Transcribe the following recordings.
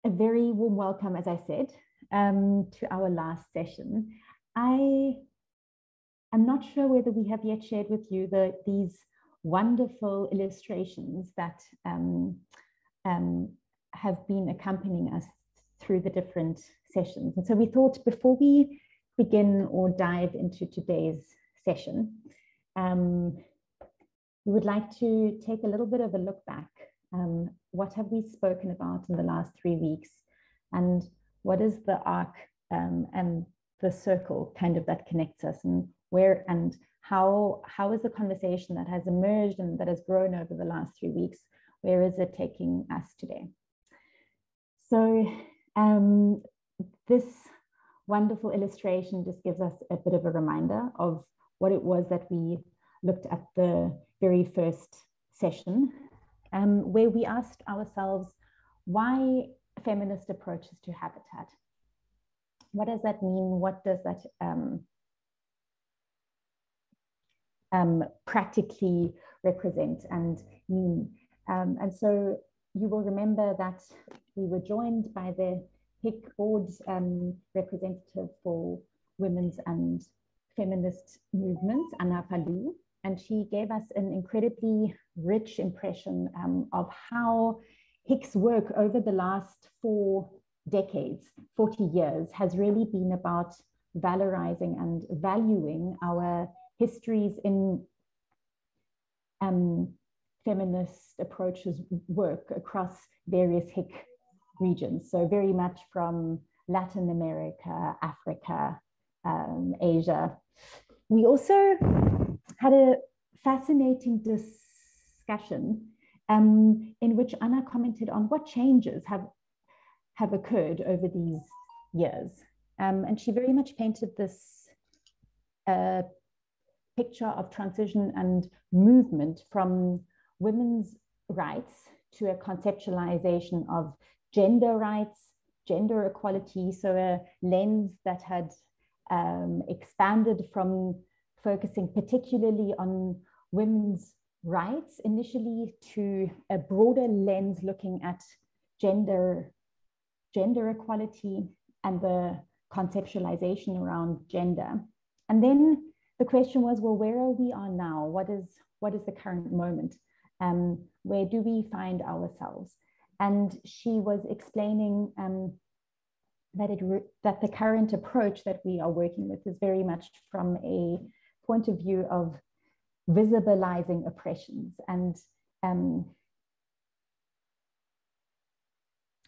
A very warm welcome, as I said, to our last session. I am not sure whether we have yet shared with you these wonderful illustrations that have been accompanying us through the different sessions. And so we thought before we begin or dive into today's session, we would like to take a little bit of a look back. What have we spoken about in the last 3 weeks? And what is the arc and the circle kind of that connects us, and where and how is the conversation that has emerged and that has grown over the last 3 weeks, where is it taking us today? So this wonderful illustration just gives us a bit of a reminder of what it was that we looked at the very first session, where we asked ourselves, why feminist approaches to habitat? What does that mean? What does that practically represent and mean? And so you will remember that we were joined by the HIC board representative for women's and feminist movements, Anna Falou, and she gave us an incredibly rich impression of how HIC's work over the last 4 decades, 40 years, has really been about valorizing and valuing our histories in feminist approaches work across various HIC regions. So very much from Latin America, Africa, Asia. We also had a fascinating discussion in which Anna commented on what changes have occurred over these years. And she very much painted this picture of transition and movement from women's rights to a conceptualization of gender rights, gender equality, so a lens that had expanded from focusing particularly on women's rights initially to a broader lens looking at gender equality and the conceptualization around gender. And then the question was, well, where are we now? What is the current moment? Where do we find ourselves? And she was explaining that the current approach that we are working with is very much from a point of view of visibilizing oppressions, and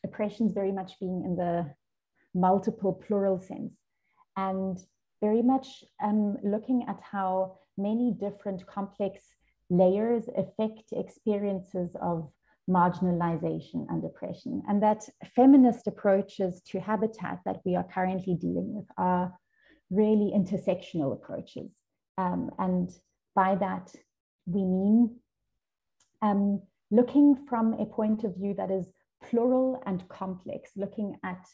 oppressions very much being in the multiple plural sense, and very much looking at how many different complex layers affect experiences of marginalization and oppression, and that feminist approaches to habitat that we are currently dealing with are really intersectional approaches. And by that, we mean looking from a point of view that is plural and complex, looking at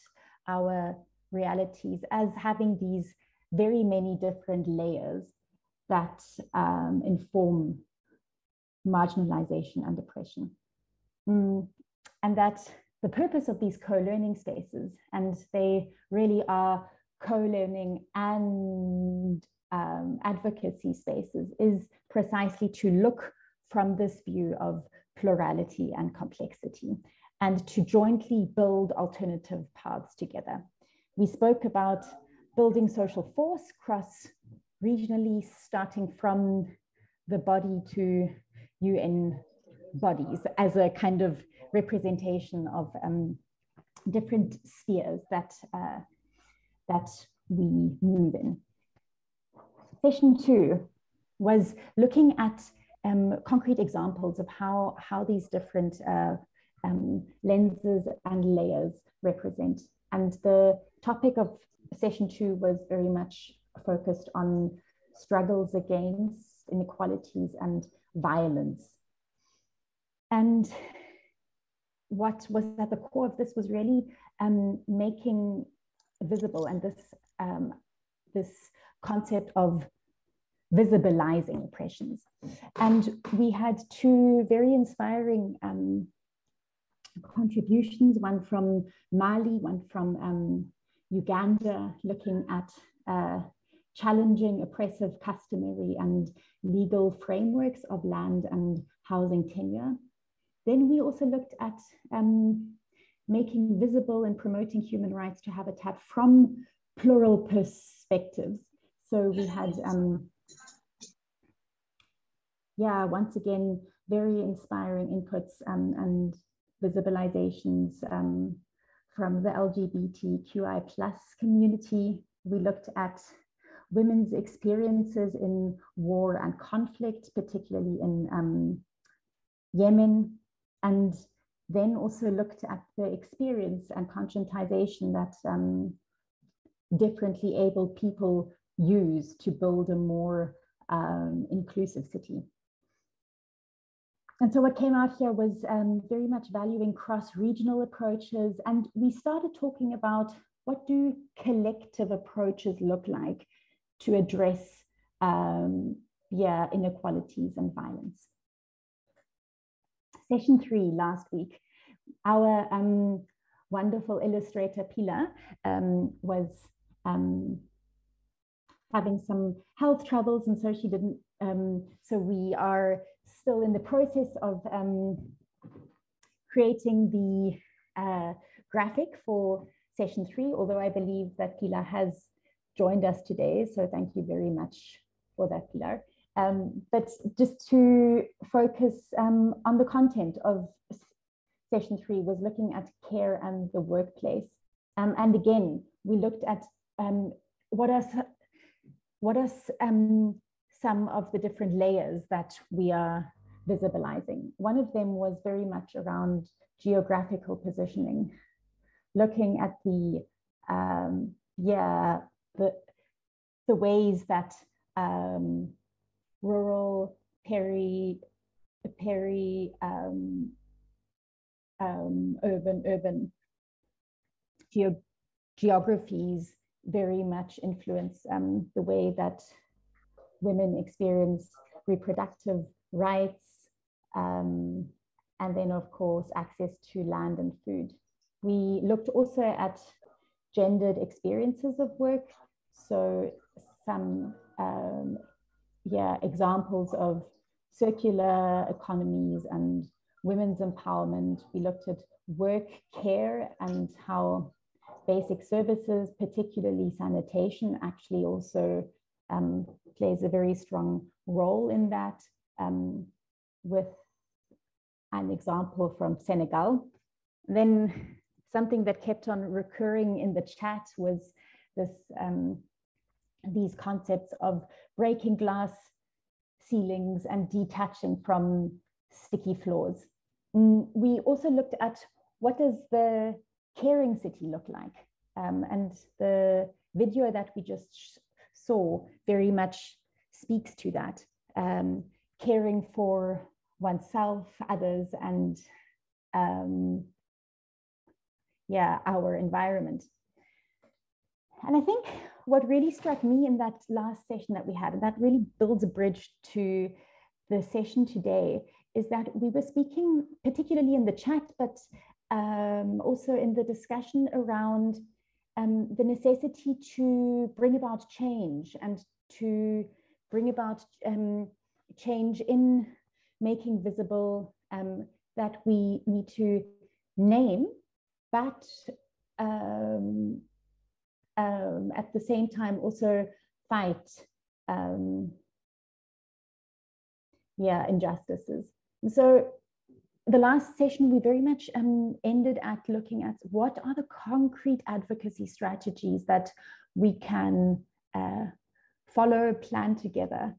our realities as having these very many different layers that inform marginalization and oppression. And that the purpose of these co-learning spaces, and they really are co-learning and advocacy spaces, is precisely to look from this view of plurality and complexity and to jointly build alternative paths together. We spoke about building social force cross-regionally, starting from the body to UN bodies as a kind of representation of different spheres that we move in. Session 2 was looking at concrete examples of how these different lenses and layers represent. And the topic of session 2 was very much focused on struggles against inequalities and violence. And what was at the core of this was really making visible, and this concept of visibilizing oppressions. And we had 2 very inspiring contributions, one from Mali, one from Uganda, looking at challenging oppressive customary and legal frameworks of land and housing tenure. Then we also looked at making visible and promoting human rights to habitat from plural perspectives. So we had, once again, very inspiring inputs and visibilizations from the LGBTQI+ community. We looked at women's experiences in war and conflict, particularly in Yemen, and then also looked at the experience and conscientization that differently abled people use to build a more inclusive city. And so what came out here was very much valuing cross-regional approaches, and we started talking about what do collective approaches look like to address inequalities and violence. Session 3 last week, our wonderful illustrator Pilar was having some health troubles, and so she didn't, so we are still in the process of creating the graphic for session 3, although I believe that Pilar has joined us today, so thank you very much for that, Pilar. But just to focus on the content of session 3 was looking at care and the workplace. And again, we looked at what are some of the different layers that we are visibilizing. One of them was very much around geographical positioning, looking at the ways that rural, urban geographies very much influence the way that women experience reproductive rights, and then of course access to land and food. We looked also at gendered experiences of work, so some examples of circular economies and women's empowerment. We looked at work care and how basic services, particularly sanitation, actually also plays a very strong role in that, with an example from Senegal. Then something that kept on recurring in the chat was this, these concepts of breaking glass ceilings and detaching from sticky floors. We also looked at what does the caring city look like? And the video that we just saw very much speaks to that. Caring for oneself, others, and our environment. And I think what really struck me in that last session that we had, and that really builds a bridge to the session today, is that we were speaking, particularly in the chat, but also in the discussion around the necessity to bring about change and to bring about change in making visible that we need to name, but at the same time also fight injustices. And so the last session, we very much ended at looking at what are the concrete advocacy strategies that we can follow, plan together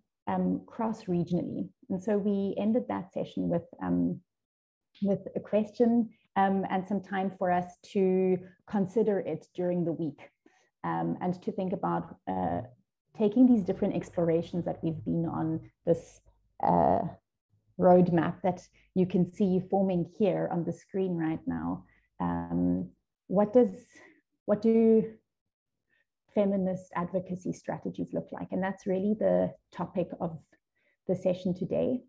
cross-regionally. And so we ended that session with a question and some time for us to consider it during the week, and to think about taking these different explorations that we've been on, this roadmap that you can see forming here on the screen right now. What do feminist advocacy strategies look like? And that's really the topic of the session today.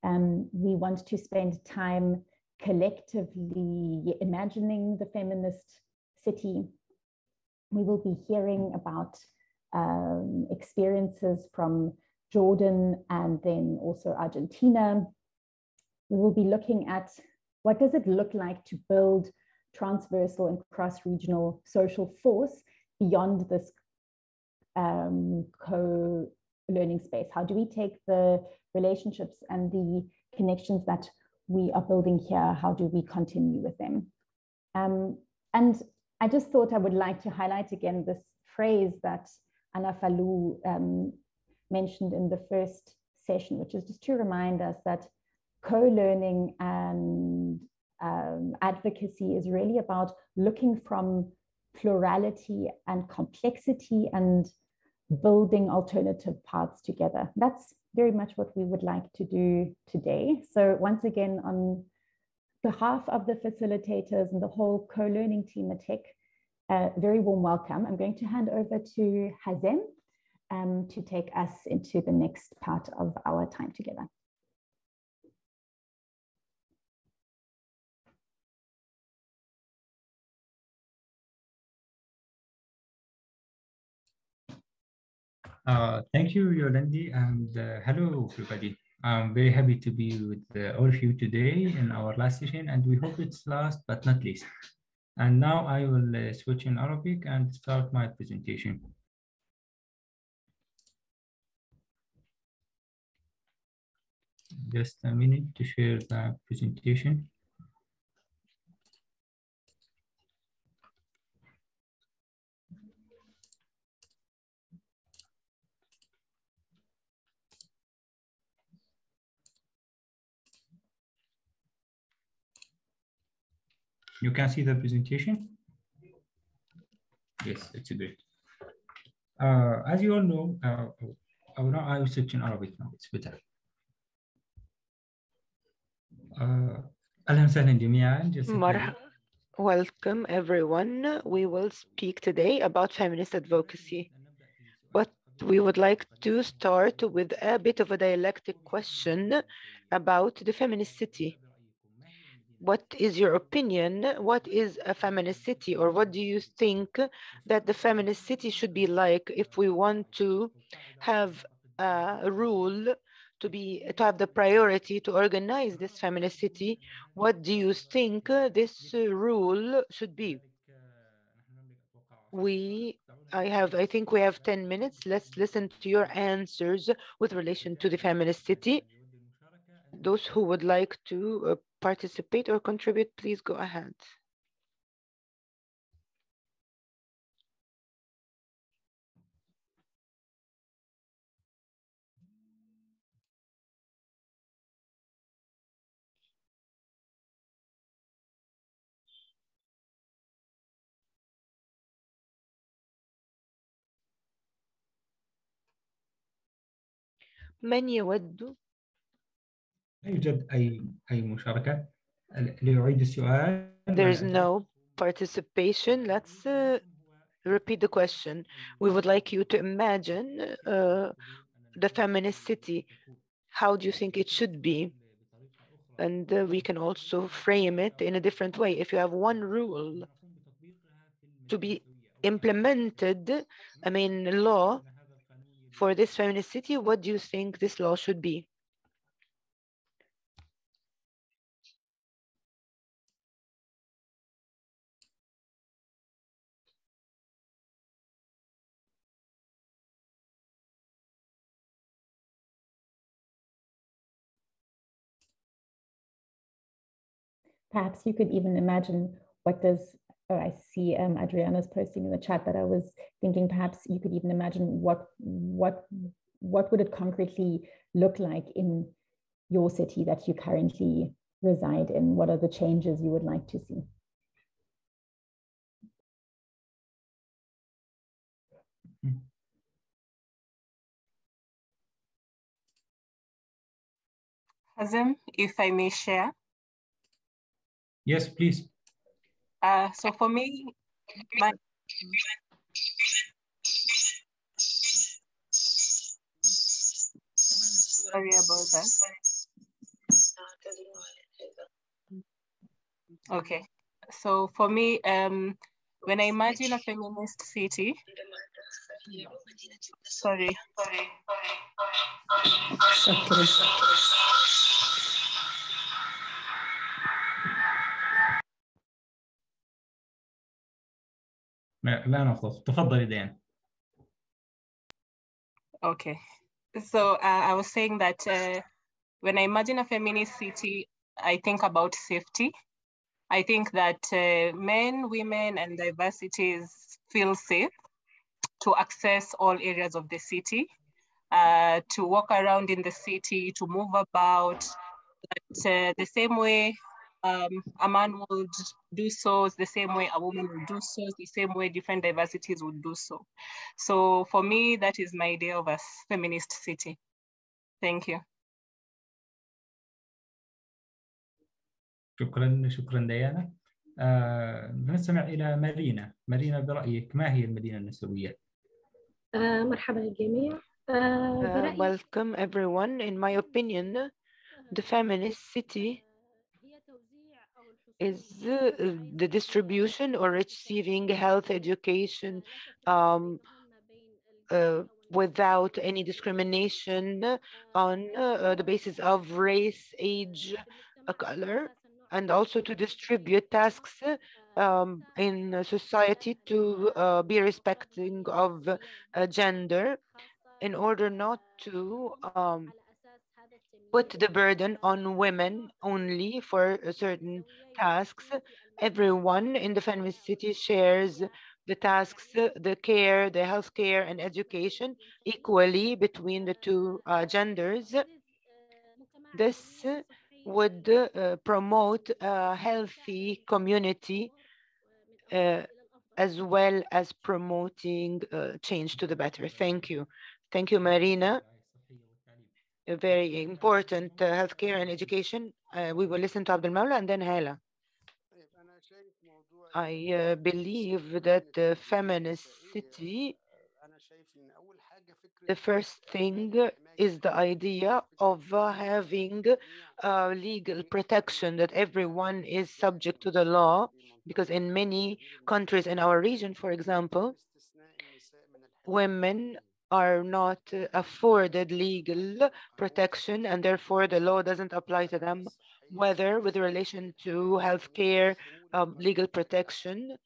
We want to spend time collectively imagining the feminist city. We will be hearing about experiences from Jordan and then also Argentina. We will be looking at what does it look like to build transversal and cross-regional social force beyond this co-learning space? How do we take the relationships and the connections that we are building here? How do we continue with them? And I just thought I would like to highlight again this phrase that Anna Falou mentioned in the first session, which is just to remind us that co-learning and advocacy is really about looking from plurality and complexity and building alternative paths together. That's very much what we would like to do today. So once again, on behalf of the facilitators and the whole co-learning team at HIC, very warm welcome. I'm going to hand over to Hazem to take us into the next part of our time together. Thank you, Yolandi, and hello, everybody. I'm very happy to be with all of you today in our last session, and we hope it's last but not least. And now I will switch in Arabic and start my presentation. Just a minute to share the presentation. You can see the presentation? Yes, it's great. As you all know, I will switch in Arabic now, it's better. أهلا وسهلا جميعا. Welcome everyone. We will speak today about feminist advocacy. But we would like to start with a bit of a dialectic question about the feminist city. What is your opinion? What is a feminist city, or what do you think that the feminist city should be like if we want to have a rule to have the priority to organize this feminist city? What do you think this rule should be? I think we have 10 minutes. Let's listen to your answers with relation to the feminist city. Those who would like to participate or contribute, please go ahead. من يود؟ لا يوجد أي مشاركة. لأعيد السؤال. There's no participation. Let's repeat the question. We would like you to imagine the feminist city. How do you think it should be? And we can also frame it in a different way. If you have one rule to be implemented, I mean law, for this feminist city, what do you think this law should be? Perhaps you could even imagine what does, oh, I see Adriana's posting in the chat, but I was thinking perhaps you could even imagine what would it concretely look like in your city that you currently reside in? What are the changes you would like to see? Hazem, if I may share. Yes, please. So for me, sorry about that. Okay. So for me, when I imagine a feminist city, sorry. لا نخوف، تفضلي ديان. Okay. So I was saying that when I imagine a feminist city, I think about safety. I think that men, women, and diversities feel safe to access all areas of the city, to walk around in the city, to move about. The same way a man would do so, the same way a woman would do so, the same way different diversities would do so. So for me, that is my idea of a feminist city. Thank you. شكرا ديانا. نستمع إلى مارينا. مارينا، برأيك ما هي المدينة النسوية؟ مرحبا الجميع. Welcome everyone. In my opinion, the feminist city is the distribution or receiving health education without any discrimination on the basis of race, age, color, and also to distribute tasks in society to be respecting of gender in order not to put the burden on women only for certain tasks. Everyone in the feminist city shares the tasks, the care, the health care and education equally between the two genders. This would promote a healthy community as well as promoting change to the better. Thank you. Thank you, Marina. A very important healthcare and education. We will listen to Abdul Mawla and then Hala. I believe that the feminist city, the first thing is the idea of having legal protection, that everyone is subject to the law, because in many countries in our region, for example, women are not afforded legal protection, and therefore the law doesn't apply to them, whether with relation to healthcare, legal protection,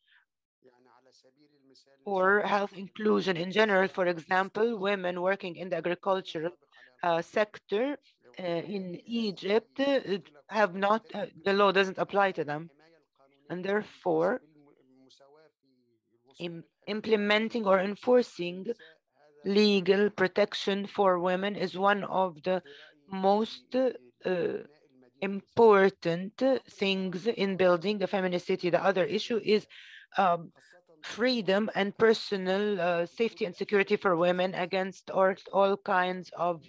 or health inclusion in general. For example, women working in the agricultural sector in Egypt have not, the law doesn't apply to them, and therefore implementing or enforcing legal protection for women is one of the most important things in building the feminist city. The other issue is freedom and personal safety and security for women against all kinds of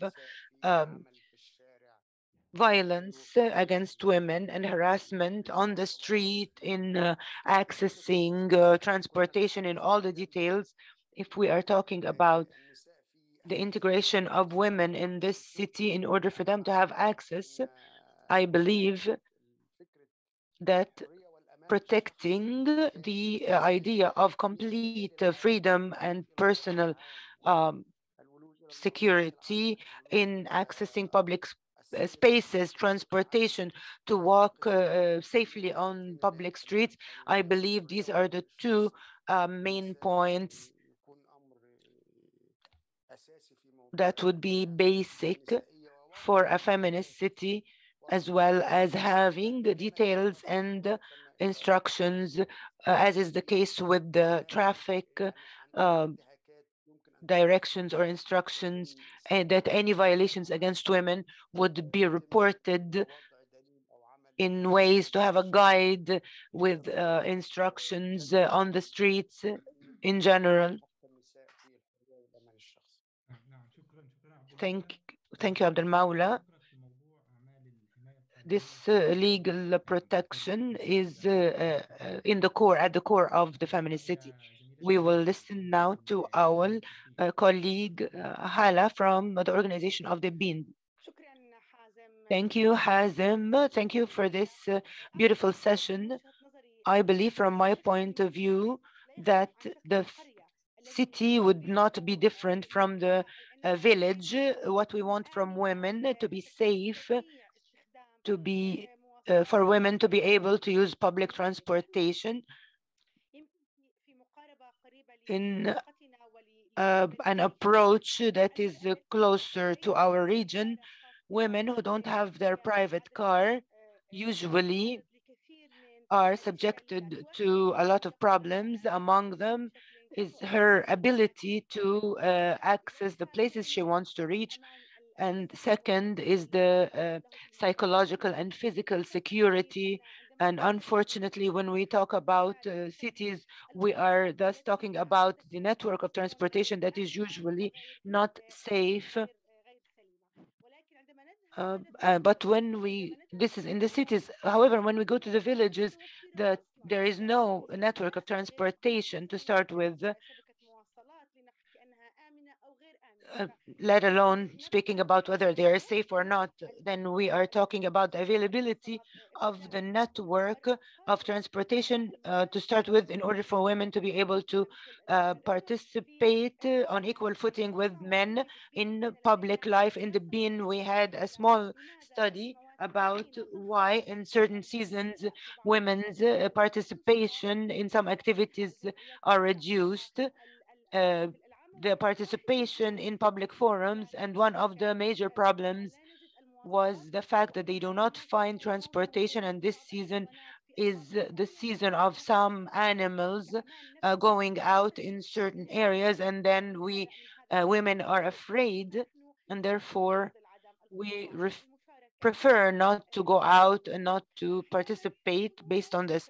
violence against women and harassment on the street, in accessing transportation, in all the details. If we are talking about the integration of women in this city in order for them to have access, I believe that protecting the idea of complete freedom and personal security in accessing public spaces, transportation, to walk safely on public streets, I believe these are the two main points that would be basic for a feminist city, as well as having details and instructions, as is the case with the traffic directions or instructions, and that any violations against women would be reported in ways to have a guide with instructions on the streets in general. Thank you, Abdul Mawla. This legal protection is in the core, at the core of the feminist city. We will listen now to our colleague Hala from the organization of the Bean. Thank you, Hazem. Thank you for this beautiful session. I believe from my point of view that the city would not be different from the village. What we want from women to be safe, to be for women to be able to use public transportation in an approach that is closer to our region. Women who don't have their private car usually are subjected to a lot of problems. Among them is her ability to access the places she wants to reach. And second is the psychological and physical security. And unfortunately, when we talk about cities, we are thus talking about the network of transportation that is usually not safe. But this is in the cities. However, when we go to the villages, there is no network of transportation to start with, let alone speaking about whether they are safe or not. Then we are talking about the availability of the network of transportation to start with, in order for women to be able to participate on equal footing with men in public life. In the Bean, we had a small study about why in certain seasons women's participation in some activities are reduced. The participation in public forums, and one of the major problems was the fact that they do not find transportation, and this season is the season of some animals going out in certain areas, and then women are afraid, and therefore we prefer not to go out and not to participate based on this.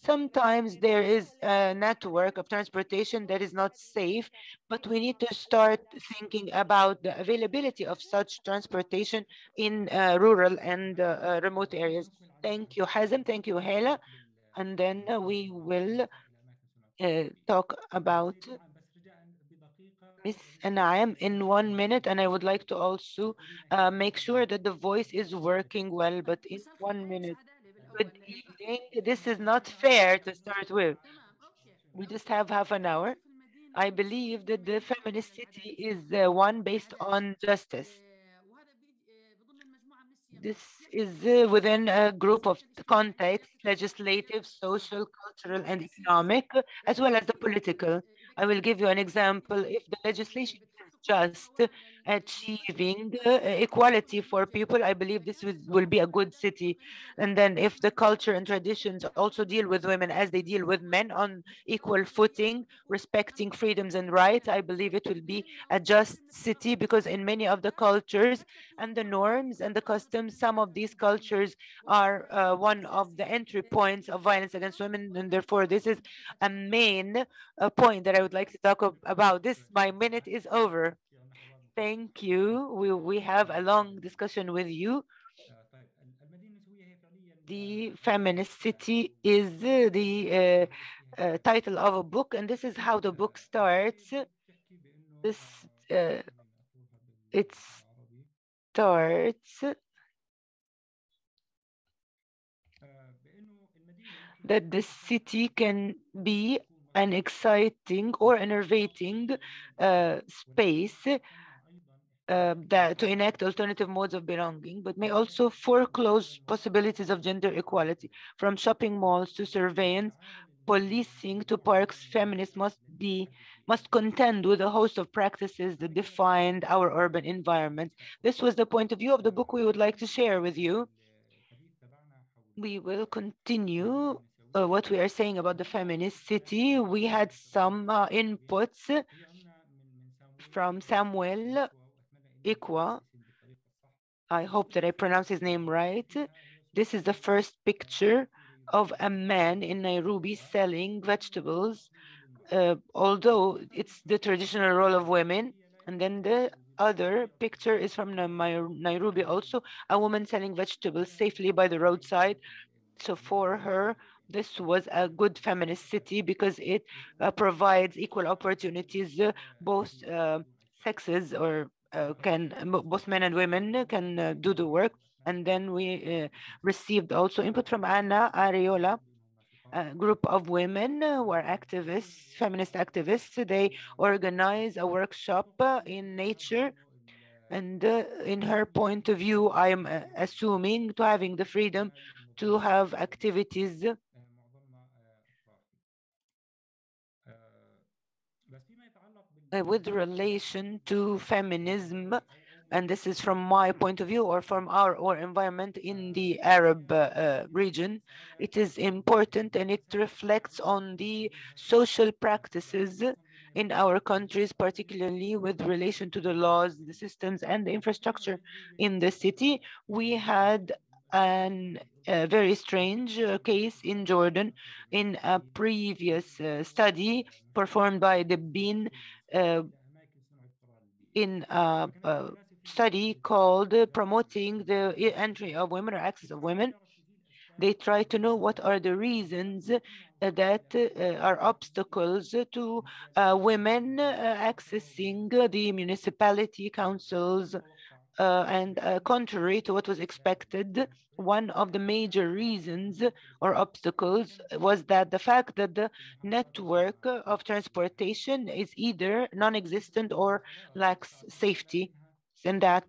Sometimes there is a network of transportation that is not safe, but we need to start thinking about the availability of such transportation in rural and remote areas. Thank you, Hazem. Thank you, Hela. And then we will talk about Miss Anayam in 1 minute, and I would like to also make sure that the voice is working well, but in 1 minute. Good evening. This is not fair to start with. We just have half an hour. I believe that the feminist city is one based on justice. This is within a group of context, legislative, social, cultural, and economic, as well as the political. I will give you an example. If the legislation is just achieving equality for people, I believe this will be a good city. And then if the culture and traditions also deal with women as they deal with men on equal footing, respecting freedoms and rights, I believe it will be a just city, because in many of the cultures and the norms and the customs, some of these cultures are one of the entry points of violence against women, and therefore this is a main point that I would like to talk about. My minute is over. Thank you. We have a long discussion with you. The feminist city is the title of a book, and this is how the book starts. It starts that the city can be an exciting or enervating space to enact alternative modes of belonging, but may also foreclose possibilities of gender equality. From shopping malls to surveillance, policing to parks, feminists must contend with a host of practices that defined our urban environment. This was the point of view of the book we would like to share with you. We will continue what we are saying about the feminist city. We had some inputs from Samuel Ikwa. I hope that I pronounce his name right. This is the first picture of a man in Nairobi selling vegetables, although it's the traditional role of women. And then the other picture is from Nairobi also, a woman selling vegetables safely by the roadside. So for her, this was a good feminist city because it provides equal opportunities. Both sexes or both men and women can do the work. And then we received also input from Anna Areola, a group of women who are activists, feminist activists. They organize a workshop in nature. And in her point of view, I am assuming to having the freedom to have activities with relation to feminism, and this is from my point of view or from our environment in the Arab region. It is important and it reflects on the social practices in our countries, particularly with relation to the laws, the systems, and the infrastructure in the city. We had a very strange case in Jordan in a previous study performed by the Bean in a study called Promoting the Entry of Women or Access of Women. They try to know what are the reasons that are obstacles to women accessing the municipality councils, and contrary to what was expected, one of the major reasons or obstacles was that the fact that the network of transportation is either non-existent or lacks safety, and that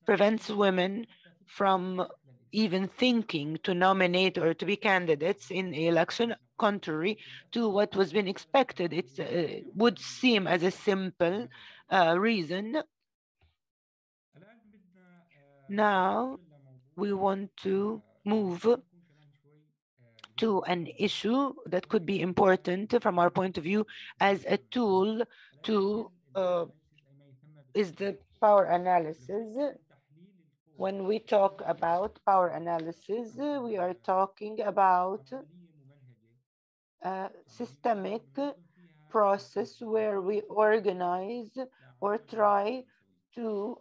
prevents women from even thinking to nominate or to be candidates in election, contrary to what was being expected. It would seem as a simple reason. Now, we want to move to an issue that could be important from our point of view as a tool to is the power analysis. When we talk about power analysis, we are talking about a systemic process where we organize or try to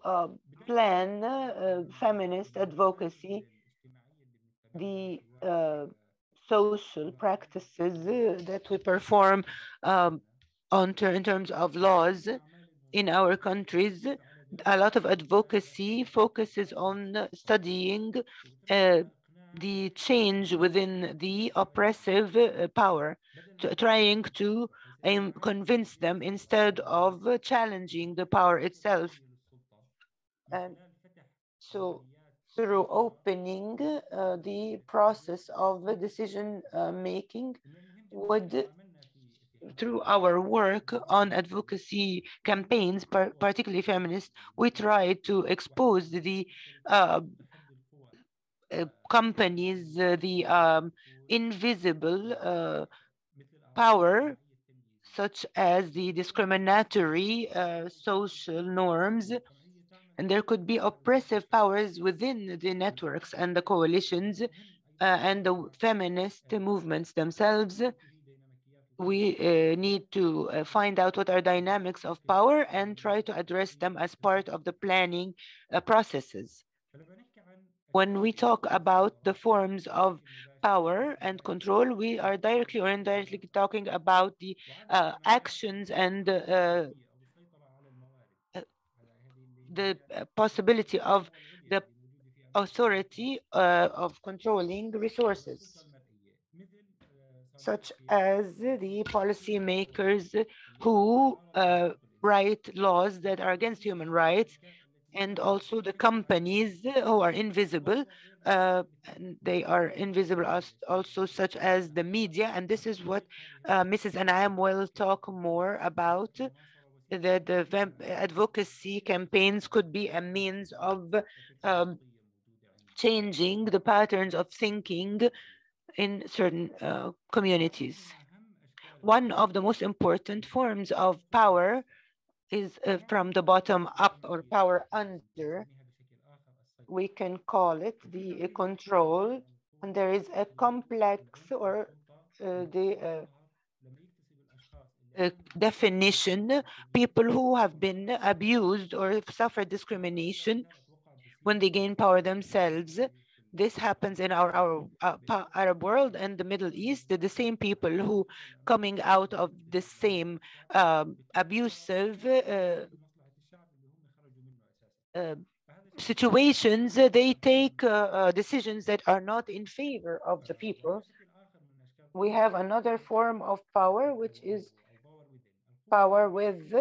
plan feminist advocacy, the social practices that we perform in terms of laws in our countries. A lot of advocacy focuses on studying the change within the oppressive power, trying to convince them instead of challenging the power itself. And so through opening the process of decision making through our work on advocacy campaigns, particularly feminist, we try to expose the companies, the invisible power, such as the discriminatory social norms. And there could be oppressive powers within the networks and the coalitions and the feminist movements themselves. We need to find out what are dynamics of power and try to address them as part of the planning processes. When we talk about the forms of power and control, we are directly or indirectly talking about the actions and the possibility of the authority of controlling resources, such as the policymakers who write laws that are against human rights, and also the companies who are invisible. And they are invisible also, such as the media. And this is what Mrs. Anam will talk more about. The advocacy campaigns could be a means of changing the patterns of thinking in certain communities. One of the most important forms of power is from the bottom up, or power under. We can call it the control, and there is a complex or the definition. People who have been abused or suffered discrimination when they gain power themselves. This happens in our Arab world and the Middle East. The same people who coming out of the same abusive situations, they take decisions that are not in favor of the people. We have another form of power, which is power with.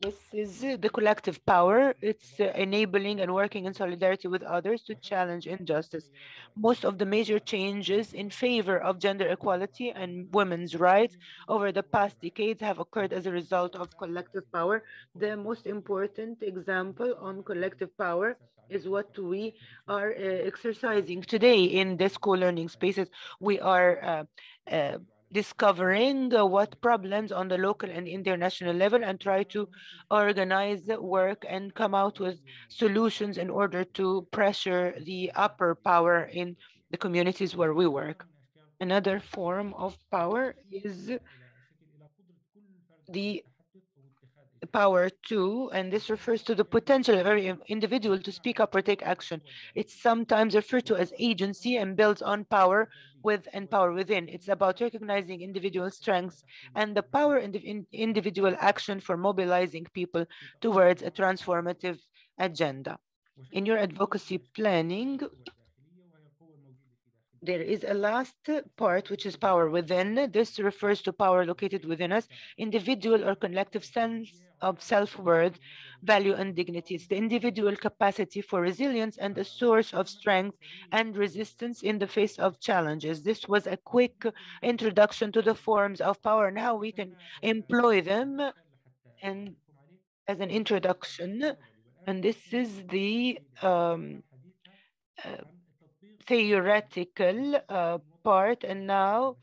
This is the collective power. It's enabling and working in solidarity with others to challenge injustice. Most of the major changes in favor of gender equality and women's rights over the past decades have occurred as a result of collective power. The most important example on collective power is what we are exercising today in the school learning spaces. We are discovering what problems on the local and international level and try to organize work and come out with solutions in order to pressure the upper power in the communities where we work. Another form of power is the power to, and this refers to the potential of every individual to speak up or take action. It's sometimes referred to as agency and builds on power with and power within. It's about recognizing individual strengths and the power in individual action for mobilizing people towards a transformative agenda. In your advocacy planning, there is a last part, which is power within. This refers to power located within us, individual or collective sense of self-worth, value, and dignity. It's the individual capacity for resilience and a source of strength and resistance in the face of challenges. This was a quick introduction to the forms of power and how we can employ them, and as an introduction. And this is the theoretical part. And now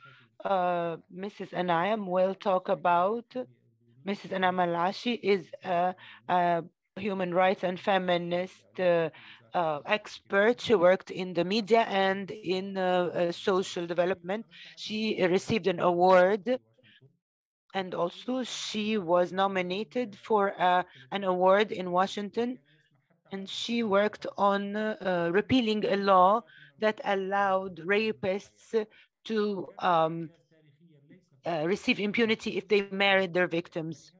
Mrs. Anayam will talk about. Mrs. Anam Al-Ashi is a human rights and feminist expert. She worked in the media and in social development. She received an award, and also she was nominated for an award in Washington, and she worked on repealing a law that allowed rapists to receive impunity if they married their victims.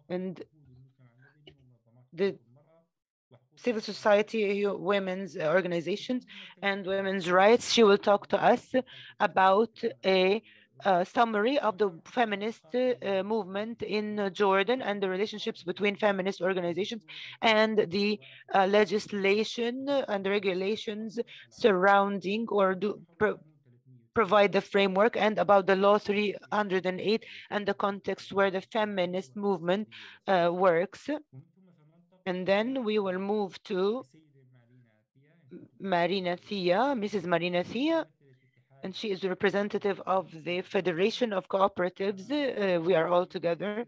And the civil society, women's organizations, and women's rights, she will talk to us about a summary of the feminist movement in Jordan and the relationships between feminist organizations and the legislation and the regulations surrounding or provide the framework, and about the law 308 and the context where the feminist movement works. And then we will move to Marina Thea, Mrs. Marina Thea, and she is the representative of the Federation of Cooperatives. We are all together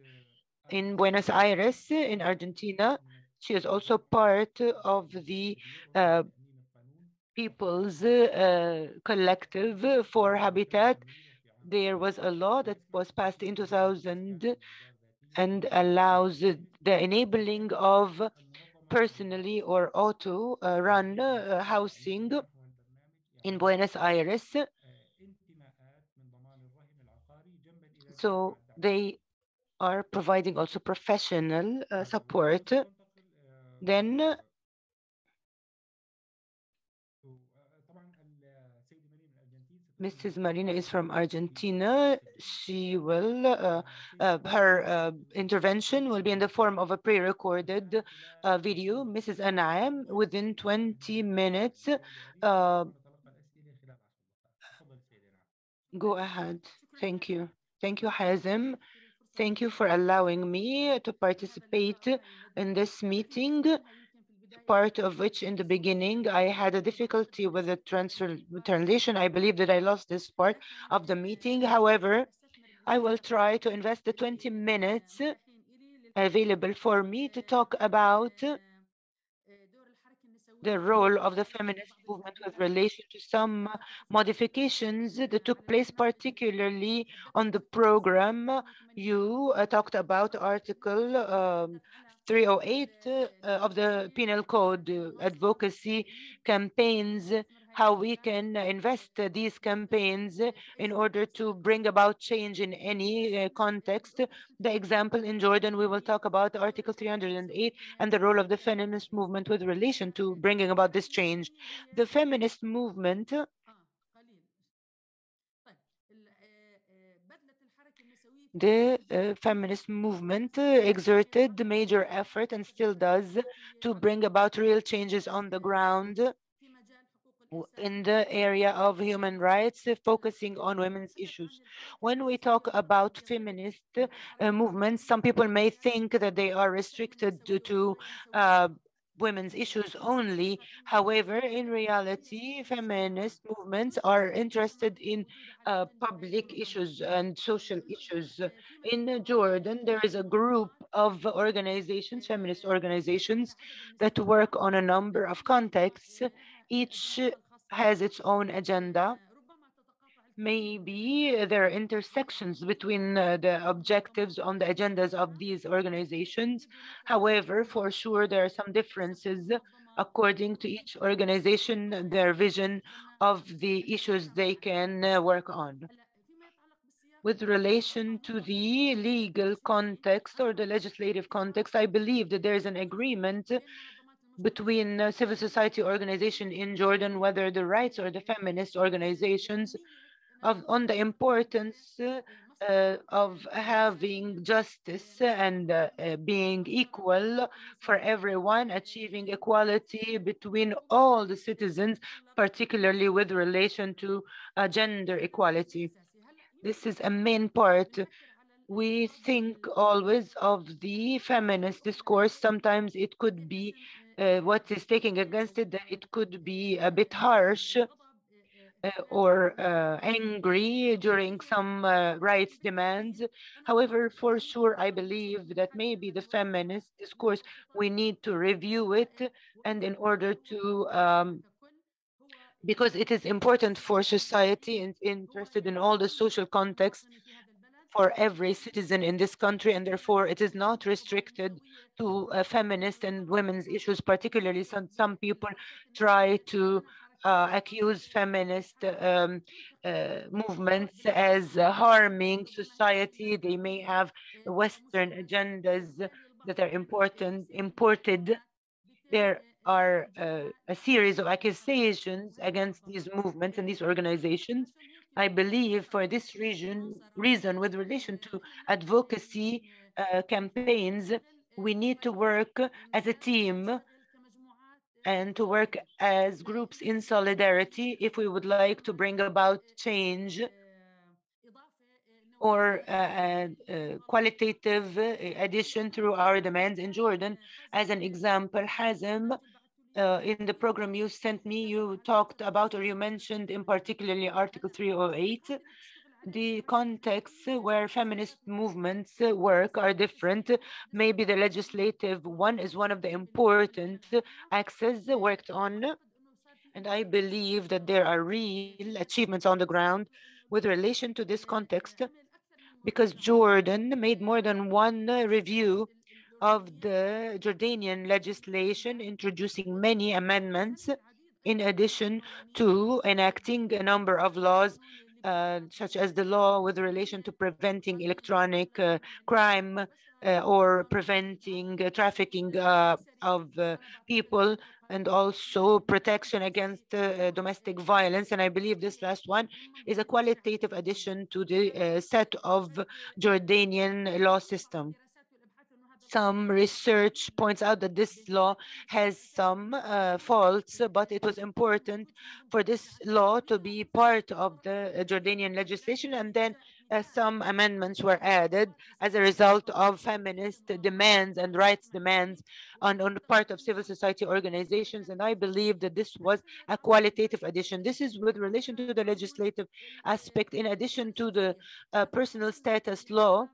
in Buenos Aires, in Argentina. She is also part of the People's Collective for Habitat. There was a law that was passed in 2000 and allows the enabling of personally or auto run housing in Buenos Aires. So they are providing also professional support. Then Mrs. Marina is from Argentina. She will, her intervention will be in the form of a pre-recorded video. Mrs. Anam, within 20 minutes, go ahead. Thank you. Thank you, Hazem. Thank you for allowing me to participate in this meeting, part of which in the beginning I had a difficulty with the translation. I believe that I lost this part of the meeting. However, I will try to invest the 20 minutes available for me to talk about the role of the feminist movement with relation to some modifications that took place, particularly on the program. You talked about Article 308 of the Penal Code, advocacy campaigns how we can invest these campaigns in order to bring about change in any context. The example in Jordan, we will talk about Article 308 and the role of the feminist movement with relation to bringing about this change. The feminist movement exerted major effort and still does to bring about real changes on the ground in the area of human rights, focusing on women's issues. When we talk about feminist movements, some people may think that they are restricted to women's issues only. However, in reality, feminist movements are interested in public issues and social issues. In Jordan, there is a group of organizations, feminist organizations, that work on a number of contexts. Each has its own agenda. Maybe there are intersections between the objectives on the agendas of these organizations. However, for sure, there are some differences according to each organization, their vision of the issues they can work on. With relation to the legal context or the legislative context, I believe that there is an agreement between civil society organization in Jordan, whether the rights or the feminist organizations, on the importance of having justice and being equal for everyone, achieving equality between all the citizens, particularly with relation to gender equality. This is a main part. We think always of the feminist discourse. Sometimes it could be what is taking against it, that it could be a bit harsh or angry during some rights demands. However, for sure, I believe that maybe the feminist discourse, we need to review it, and in order to because it is important for society and interested in all the social context for every citizen in this country, and therefore it is not restricted to feminist and women's issues. Particularly, some people try to accuse feminist movements as harming society. They may have Western agendas that are imported. There are a series of accusations against these movements and these organizations. I believe for this reason, with relation to advocacy campaigns, we need to work as a team and to work as groups in solidarity if we would like to bring about change or qualitative addition through our demands in Jordan. As an example, Hazem, in the program you sent me, you talked about, or you mentioned in particularly Article 308. The contexts where feminist movements work are different. Maybe the legislative one is one of the important axes worked on. And I believe that there are real achievements on the ground with relation to this context, because Jordan made more than one review of the Jordanian legislation, introducing many amendments, in addition to enacting a number of laws, such as the law with relation to preventing electronic crime or preventing trafficking of people, and also protection against domestic violence. And I believe this last one is a qualitative addition to the set of Jordanian law system. Some research points out that this law has some faults, but it was important for this law to be part of the Jordanian legislation, and then some amendments were added as a result of feminist demands and rights demands on the part of civil society organizations. And I believe that this was a qualitative addition. This is with relation to the legislative aspect. In addition to the personal status law,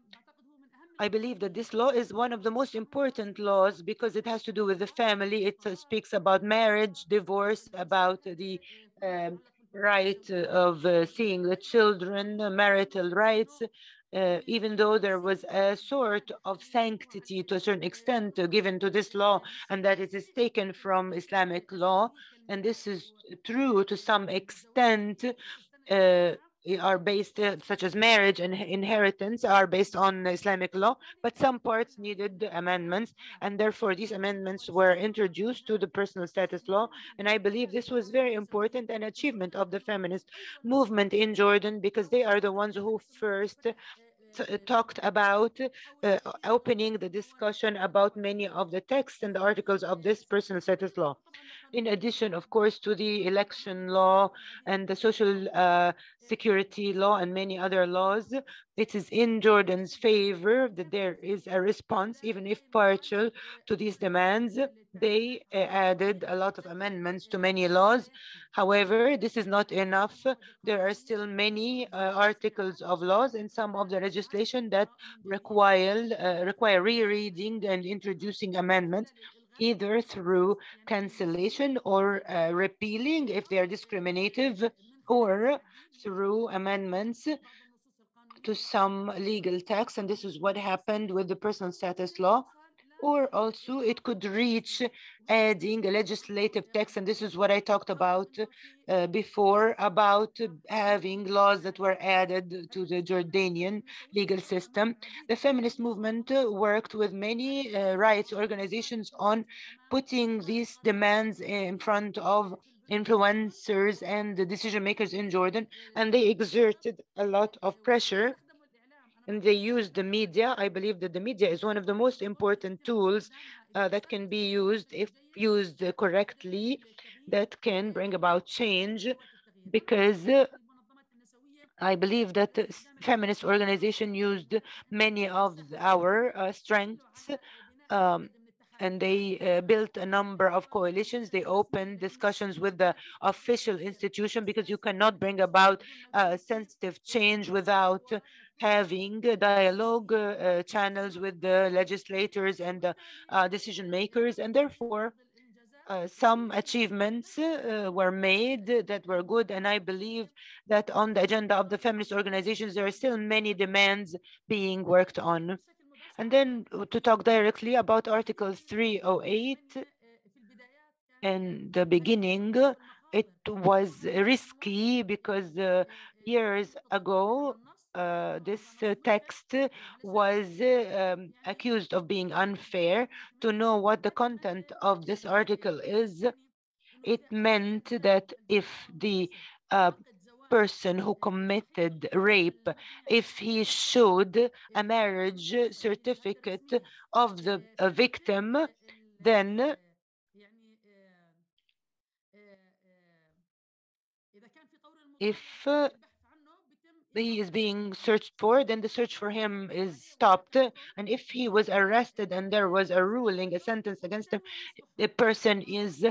I believe that this law is one of the most important laws because it has to do with the family. It speaks about marriage, divorce, about the right of seeing the children, marital rights, even though there was a sort of sanctity to a certain extent given to this law, and that it is taken from Islamic law, and this is true to some extent, are based, such as marriage and inheritance, are based on Islamic law, but some parts needed amendments, and therefore these amendments were introduced to the personal status law. And I believe this was very important, an achievement of the feminist movement in Jordan, because they are the ones who first talked about opening the discussion about many of the texts and the articles of this personal status law. In addition, of course, to the election law and the social security law and many other laws, it is in Jordan's favor that there is a response, even if partial, to these demands. They added a lot of amendments to many laws. However, this is not enough. There are still many articles of laws and some of the legislation that require rereading and introducing amendments, either through cancellation or repealing if they are discriminative, or through amendments to some legal text. And this is what happened with the personal status law. Or also it could reach adding a legislative text, and this is what I talked about before, about having laws that were added to the Jordanian legal system. The feminist movement worked with many rights organizations on putting these demands in front of influencers and the decision makers in Jordan, and they exerted a lot of pressure, and they use the media. I believe that the media is one of the most important tools that can be used, if used correctly, that can bring about change, because I believe that the feminist organization used many of our strengths, um, and they built a number of coalitions. They opened discussions with the official institution, because you cannot bring about sensitive change without having dialogue channels with the legislators and the decision makers. And therefore, some achievements were made that were good, and I believe that on the agenda of the feminist organizations, there are still many demands being worked on. And then to talk directly about Article 308, in the beginning, it was risky because years ago, this text was accused of being unfair. To know what the content of this article is, it meant that if the person who committed rape, if he showed a marriage certificate of the victim, then if he is being searched for, then the search for him is stopped. And if he was arrested and there was a ruling, a sentence against him, the person is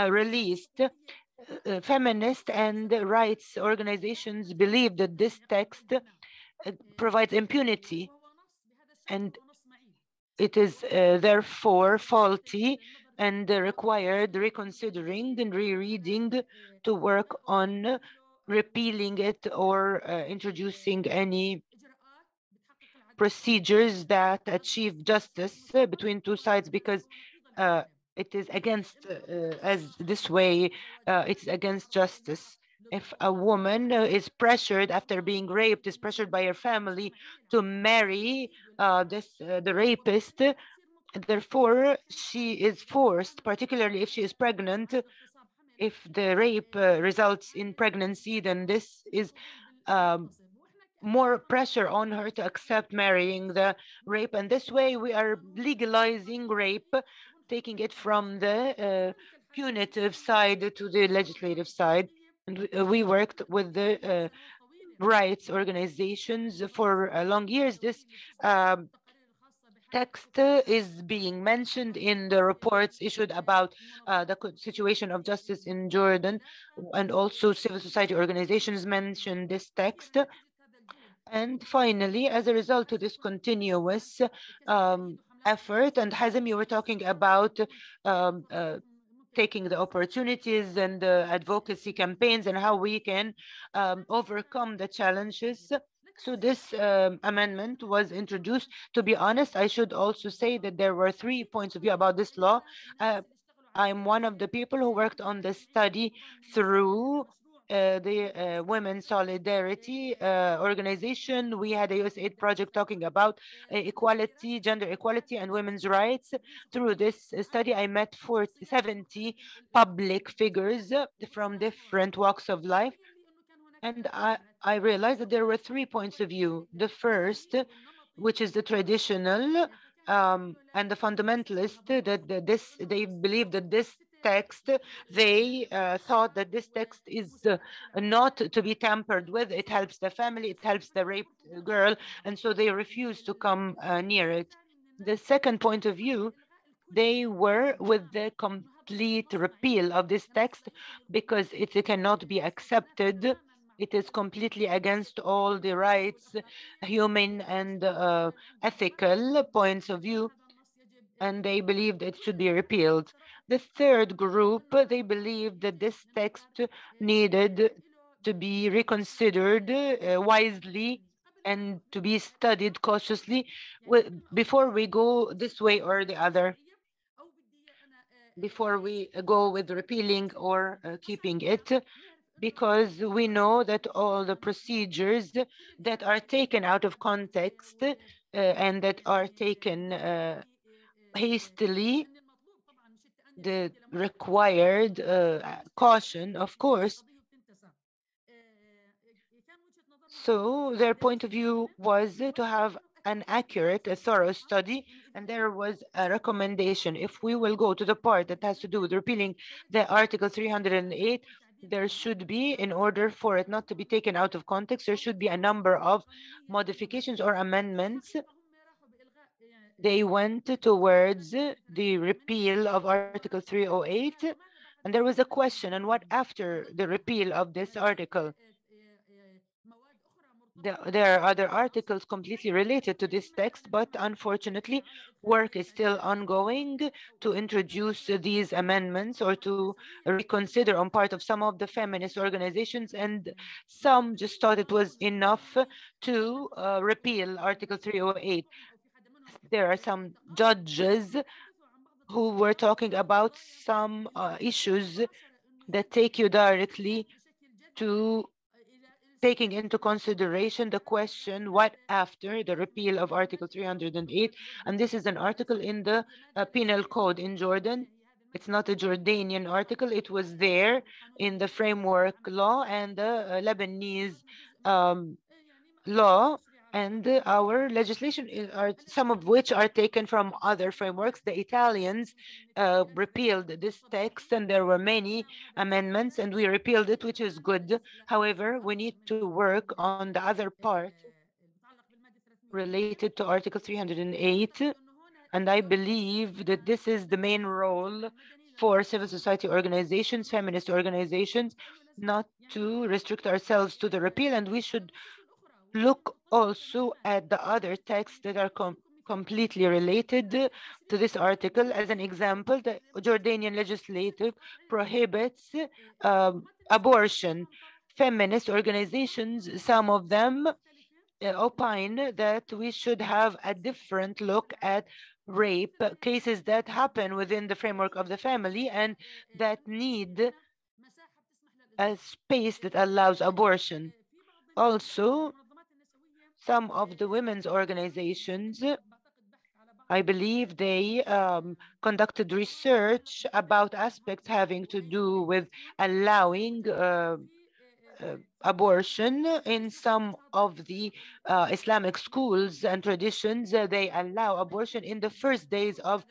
released. Feminist and rights organizations believe that this text provides impunity, and it is therefore faulty, and required reconsidering and rereading to work on repealing it or introducing any procedures that achieve justice between two sides, because it is against, as this way, it's against justice. If a woman is pressured after being raped, is pressured by her family to marry the rapist, therefore she is forced, particularly if she is pregnant, if the rape results in pregnancy, then this is more pressure on her to accept marrying the rape. And this way we are legalizing rape, taking it from the punitive side to the legislative side. And we worked with the rights organizations for long years. This text is being mentioned in the reports issued about the situation of justice in Jordan, and also civil society organizations mentioned this text. And finally, as a result of this continuous effort, and Hazem, you were talking about taking the opportunities and the advocacy campaigns and how we can overcome the challenges. So this amendment was introduced. To be honest, I should also say that there were 3 points of view about this law. I'm one of the people who worked on the study through the Women's Solidarity Organization. We had a USAID project talking about equality, gender equality, and women's rights. Through this study, I met 70 public figures from different walks of life. And I realized that there were 3 points of view. The first, which is the traditional and the fundamentalist, that they believe that this text, they thought that this text is not to be tampered with. It helps the family, it helps the raped girl, and so they refused to come near it. The second point of view, they were with the complete repeal of this text because it cannot be accepted. It is completely against all the rights, human and ethical points of view, and they believed it should be repealed. The third group, they believed that this text needed to be reconsidered wisely and to be studied cautiously before we go this way or the other, before we go with repealing or keeping it, because we know that all the procedures that are taken out of context and that are taken hastily, the required caution, of course. So their point of view was to have an accurate, a thorough study, and there was a recommendation. If we will go to the part that has to do with repealing the Article 308, there should be, in order for it not to be taken out of context, there should be a number of modifications or amendments. They went towards the repeal of Article 308, and there was a question, and what after the repeal of this article? There are other articles completely related to this text, but unfortunately, work is still ongoing to introduce these amendments or to reconsider on part of some of the feminist organizations, and some just thought it was enough to repeal Article 308. There are some judges who were talking about some issues that take you directly to taking into consideration the question, what after the repeal of Article 308? And this is an article in the Penal Code in Jordan. It's not a Jordanian article. It was there in the framework law and the Lebanese law, and our legislation are some of which are taken from other frameworks. The Italians repealed this text, and there were many amendments, and we repealed it, which is good. However, we need to work on the other part related to Article 308, and I believe that this is the main role for civil society organizations, feminist organizations, not to restrict ourselves to the repeal, and we should look also at the other texts that are completely related to this article. As an example, the Jordanian legislative prohibits abortion. Feminist organizations, some of them opine that we should have a different look at rape cases that happen within the framework of the family and that need a space that allows abortion. Also, some of the women's organizations, I believe they conducted research about aspects having to do with allowing abortion. In some of the Islamic schools and traditions, they allow abortion in the first days of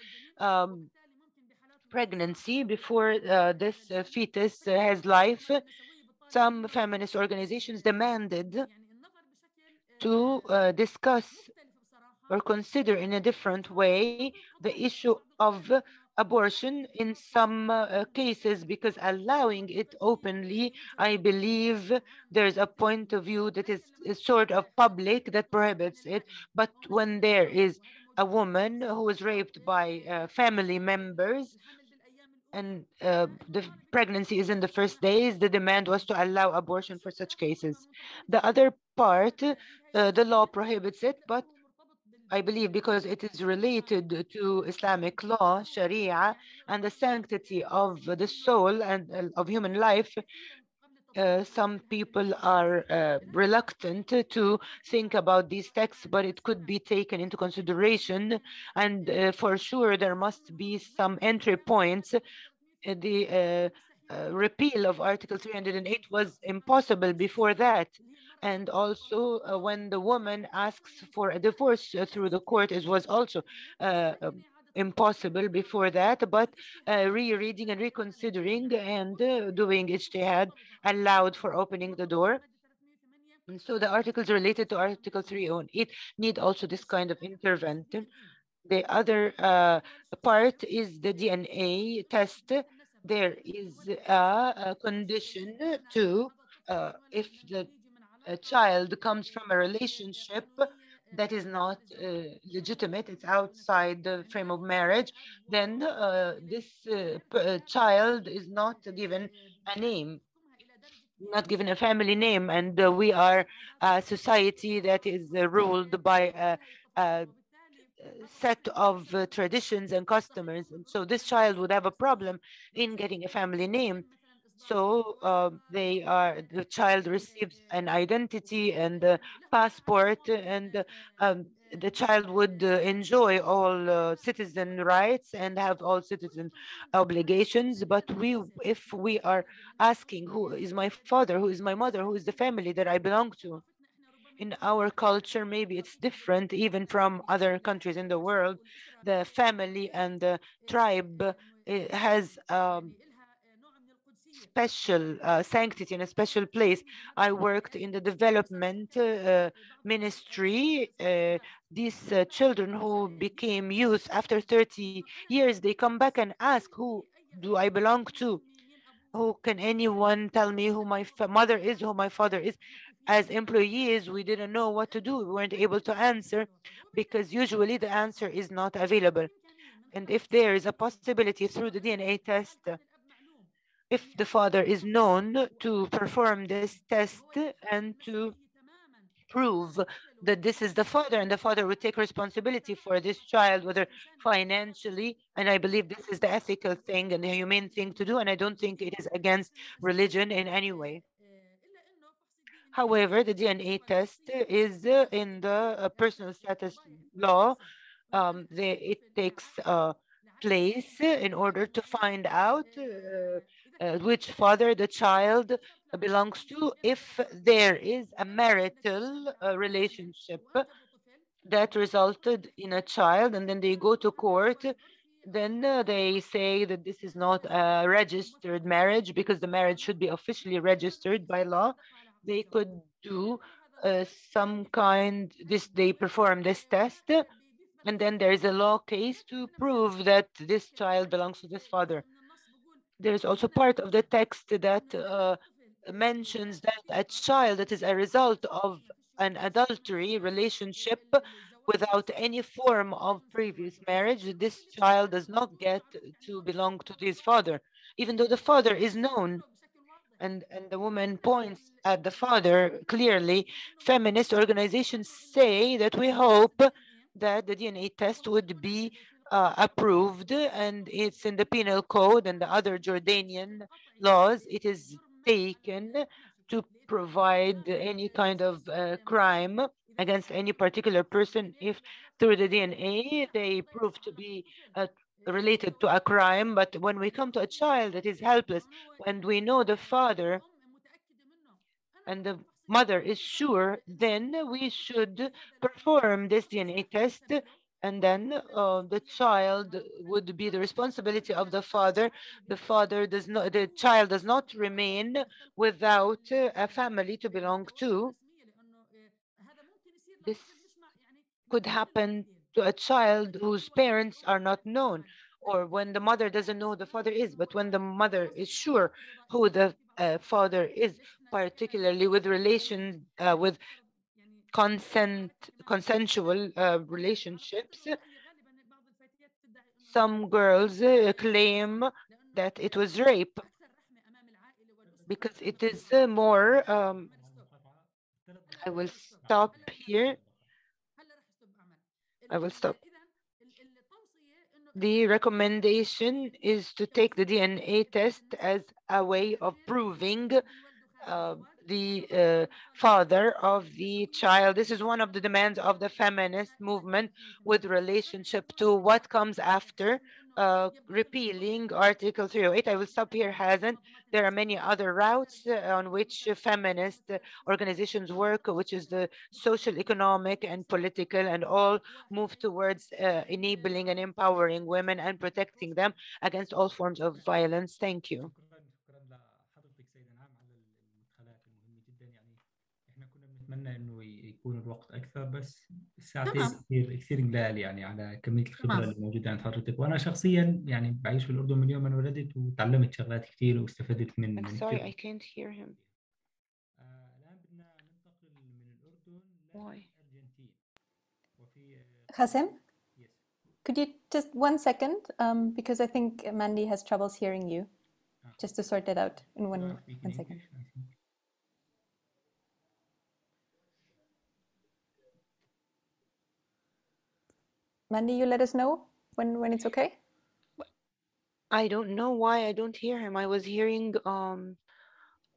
pregnancy before this fetus has life. Some feminist organizations demanded to discuss or consider in a different way the issue of abortion in some cases, because allowing it openly, I believe there's a point of view that is sort of public that prohibits it. But when there is a woman who is raped by family members, and the pregnancy is in the first days, the demand was to allow abortion for such cases. The other part, the law prohibits it, but I believe because it is related to Islamic law, Sharia, and the sanctity of the soul and of human life, some people are reluctant to think about these texts, but it could be taken into consideration. And for sure, there must be some entry points. The repeal of Article 308 was impossible before that. And also, when the woman asks for a divorce through the court, it was also impossible before that, but rereading and reconsidering and doing ijtihad allowed for opening the door. And so the articles related to Article 308 need also this kind of intervention. The other part is the DNA test. There is a condition to, if the child comes from a relationship that is not legitimate, it's outside the frame of marriage, then this child is not given a name, not given a family name. And we are a society that is ruled by a set of traditions and customs. And so this child would have a problem in getting a family name. So the child receives an identity and a passport, and the child would enjoy all citizen rights and have all citizen obligations. But if we are asking who is my father, who is my mother, who is the family that I belong to, in our culture, maybe it's different even from other countries in the world. The family and the tribe has special sanctity in a special place. I worked in the development ministry. These children who became youth after 30 years, they come back and ask, who do I belong to? Who can anyone tell me who my mother is, who my father is? As employees, we didn't know what to do. We weren't able to answer because usually the answer is not available. And if there is a possibility through the DNA test, if the father is known, to perform this test and to prove that this is the father, and the father would take responsibility for this child, whether financially. And I believe this is the ethical thing and the humane thing to do, and I don't think it is against religion in any way. However, the DNA test is in the personal status law. It takes place in order to find out which father the child belongs to. If there is a marital relationship that resulted in a child, and then they go to court, then they say that this is not a registered marriage because the marriage should be officially registered by law. They could do some kind, they perform this test, and then there is a law case to prove that this child belongs to this father. There is also part of the text that mentions that a child that is a result of an adultery relationship without any form of previous marriage, this child does not get to belong to his father, even though the father is known. And the woman points at the father clearly. Feminist organizations say that we hope that the DNA test would be approved, and it's in the penal code and the other Jordanian laws. It is taken to provide any kind of crime against any particular person if through the DNA they prove to be related to a crime. But when we come to a child that is helpless, when we know the father and the mother is sure, then we should perform this DNA test, and then the child would be the responsibility of the father. The child does not remain without a family to belong to. This could happen to a child whose parents are not known, or when the mother doesn't know who the father is. But when the mother is sure who the father is, particularly with with consensual relationships, some girls claim that it was rape, because it is more, I will stop here. I will stop. The recommendation is to take the DNA test as a way of proving the father of the child. This is one of the demands of the feminist movement with relationship to what comes after repealing Article 308. I will stop here, Hazen. There are many other routes on which feminist organizations work, which is the social, economic, and political, and all move towards enabling and empowering women and protecting them against all forms of violence. Thank you. نتمنى انه يكون الوقت اكثر، بس ساعتين كثير قلال يعني على كميه الخبره اللي موجوده عند حضرتك. وانا شخصيا يعني بعيش في الاردن من يوم ما انولدت وتعلمت شغلات كثير واستفدت من sorry, I can't hear him. الان بدنا ننتقل من الاردن للارجنتين. وفي Hassan, could you just 1 second, because I think Mandy has troubles hearing you, just to sort that out in one second. Mandy, you let us know when it's okay. I don't know why I don't hear him. I was hearing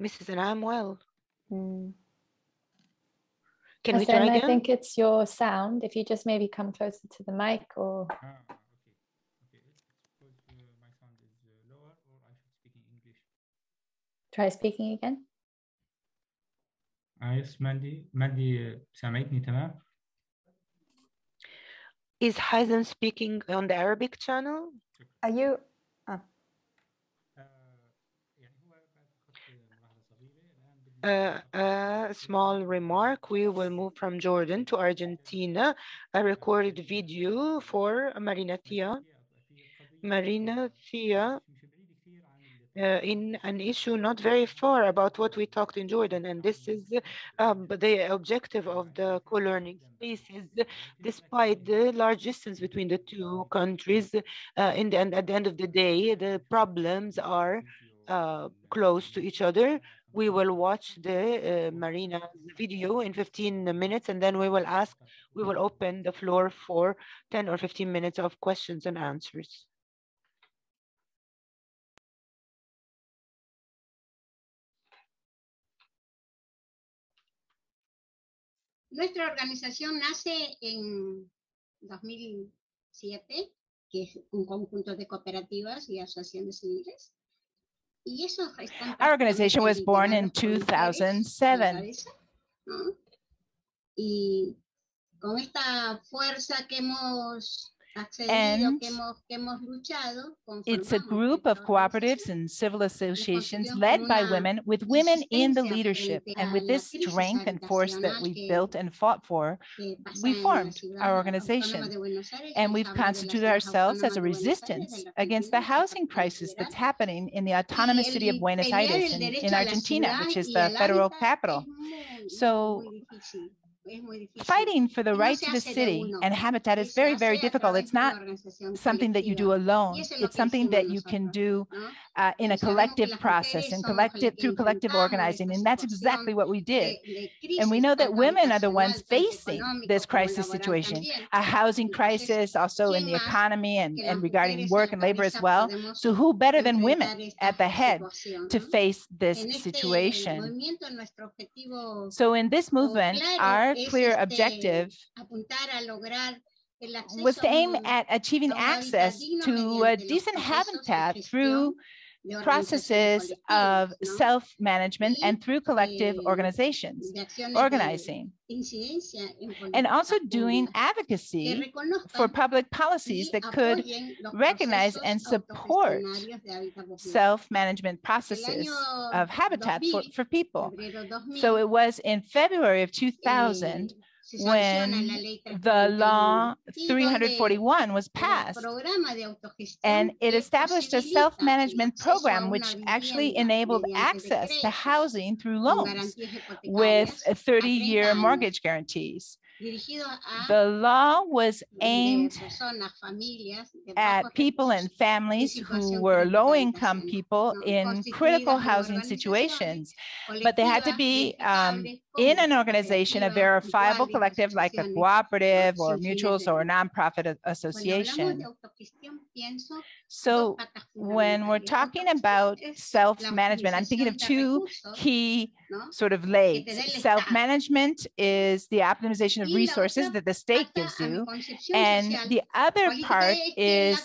Mrs. Anam well. Can we try again? I think it's your sound. If you just maybe come closer to the mic or. Okay. Suppose my sound is lower, or I should speak in English. Try speaking again. Yes, Mandy سامعتني تمام؟ Is Hazen speaking on the Arabic channel? Are you? A small remark. We will move from Jordan to Argentina. A recorded video for Marina Thea. Marina Thea in an issue not very far about what we talked in Jordan, and this is the objective of the co-learning spaces. Despite the large distance between the two countries, at the end of the day, the problems are close to each other. We will watch the Marina's video in 15 minutes, and then we will open the floor for 10 or 15 minutes of questions and answers. Nuestra organización nace en 2007, que es un conjunto de cooperativas y asociaciones civiles. Our organization was born in 2007. Y con esta fuerza que hemos And it's a group of cooperatives and civil associations led by women, with women in the leadership. And with this strength and force that we built and fought for, we formed our organization. And we've constituted ourselves as a resistance against the housing crisis that's happening in the autonomous city of Buenos Aires in Argentina, which is the federal capital. So fighting for the right to the city and habitat is very, very difficult. It's not something that you do alone. It's something that you can do in a collective process and through collective organizing. And that's exactly what we did. And we know that women are the ones facing this crisis situation, a housing crisis, also in the economy and regarding work and labor as well. So who better than women at the head to face this situation? So in this movement, our clear objective was to aim at achieving access to a decent habitat through processes of self-management and through collective organizing, and also doing advocacy for public policies that could recognize and support self-management processes of habitat for people. So it was in February of 2000 when the law 341 was passed, and it established a self-management program which actually enabled access to housing through loans with 30-year mortgage guarantees. The law was aimed at people and families who were low-income people in critical housing situations, but they had to be in an organization, a verifiable collective like a cooperative or mutuals or a nonprofit association. So when we're talking about self-management, I'm thinking of two key sort of legs. Self-management is the optimization of resources that the state gives you. And the other part is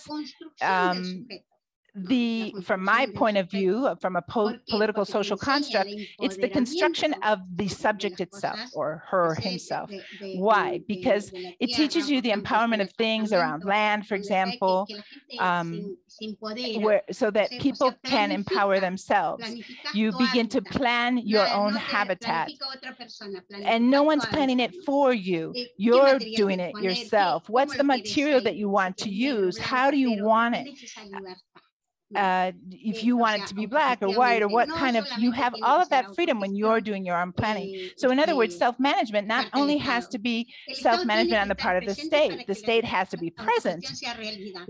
from my point of view, from a political social construct, it's the construction of the subject itself or her or himself. Why? Because it teaches you the empowerment of things around land, for example, so that people can empower themselves. You begin to plan your own habitat, and no one's planning it for you. You're doing it yourself. What's the material that you want to use? How do you want it? If you want it to be black or white or what kind of, you have all of that freedom when you're doing your own planning. So in other words, self-management not only has to be self-management on the part of the state has to be present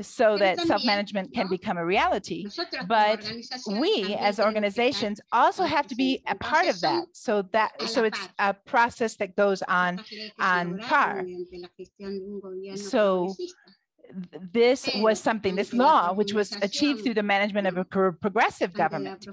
so that self-management can become a reality, but we as organizations also have to be a part of that. So it's a process that goes on par. So this was something, this law, which was achieved through the management of a progressive government.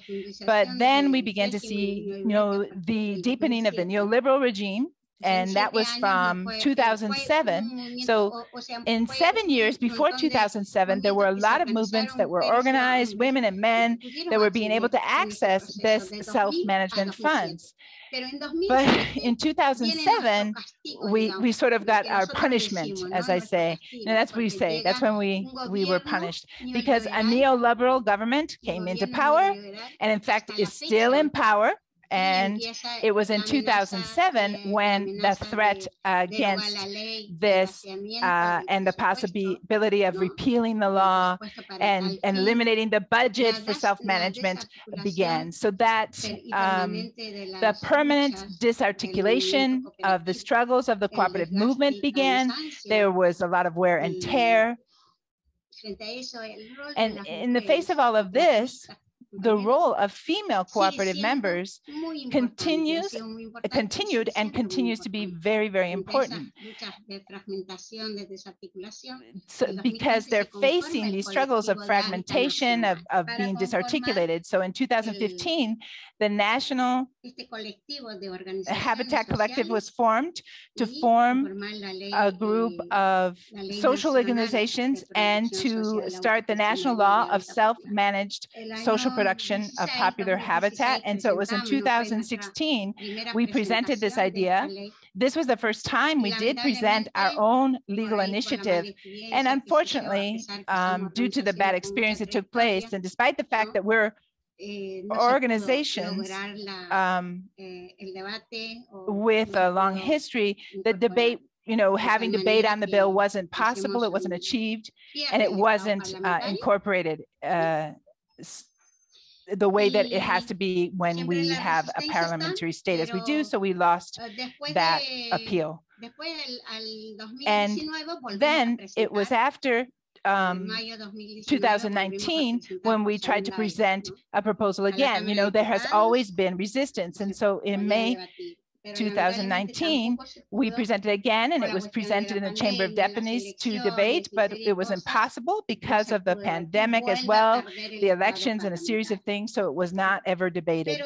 But then we began to see, the deepening of the neoliberal regime, and that was from 2007. So in 7 years before 2007, there were a lot of movements that were organized, women and men, that were being able to access this self-management funds. But in 2007, we sort of got our punishment, as I say. And that's what we say. That's when we were punished, because a neoliberal government came into power and in fact is still in power. And it was in 2007 when the threat against this and the possibility of repealing the law and eliminating the budget for self-management began. So that the permanent disarticulation of the struggles of the cooperative movement began. There was a lot of wear and tear. And in the face of all of this, the role of female cooperative members continued and continues to be very, very important. So, because they're facing these struggles of fragmentation, of being disarticulated. So in 2015, the National Habitat Collective was formed to form a group of social organizations and to start the national law of self-managed social production of popular habitat. And so it was in 2016, we presented this idea. This was the first time we did present our own legal initiative. And unfortunately, due to the bad experience that took place, and despite the fact that we're organizations with a long history, the debate, having debate on the bill wasn't possible, it wasn't achieved, and it wasn't incorporated the way that it has to be when we have a parliamentary state as we do. So we lost that appeal. And then it was after 2019 when we tried to present a proposal again. There has always been resistance. And so in May 2019, we presented again, and it was presented in the Chamber of Deputies to debate, but it was impossible because of the pandemic as well, the elections and a series of things, so it was not ever debated.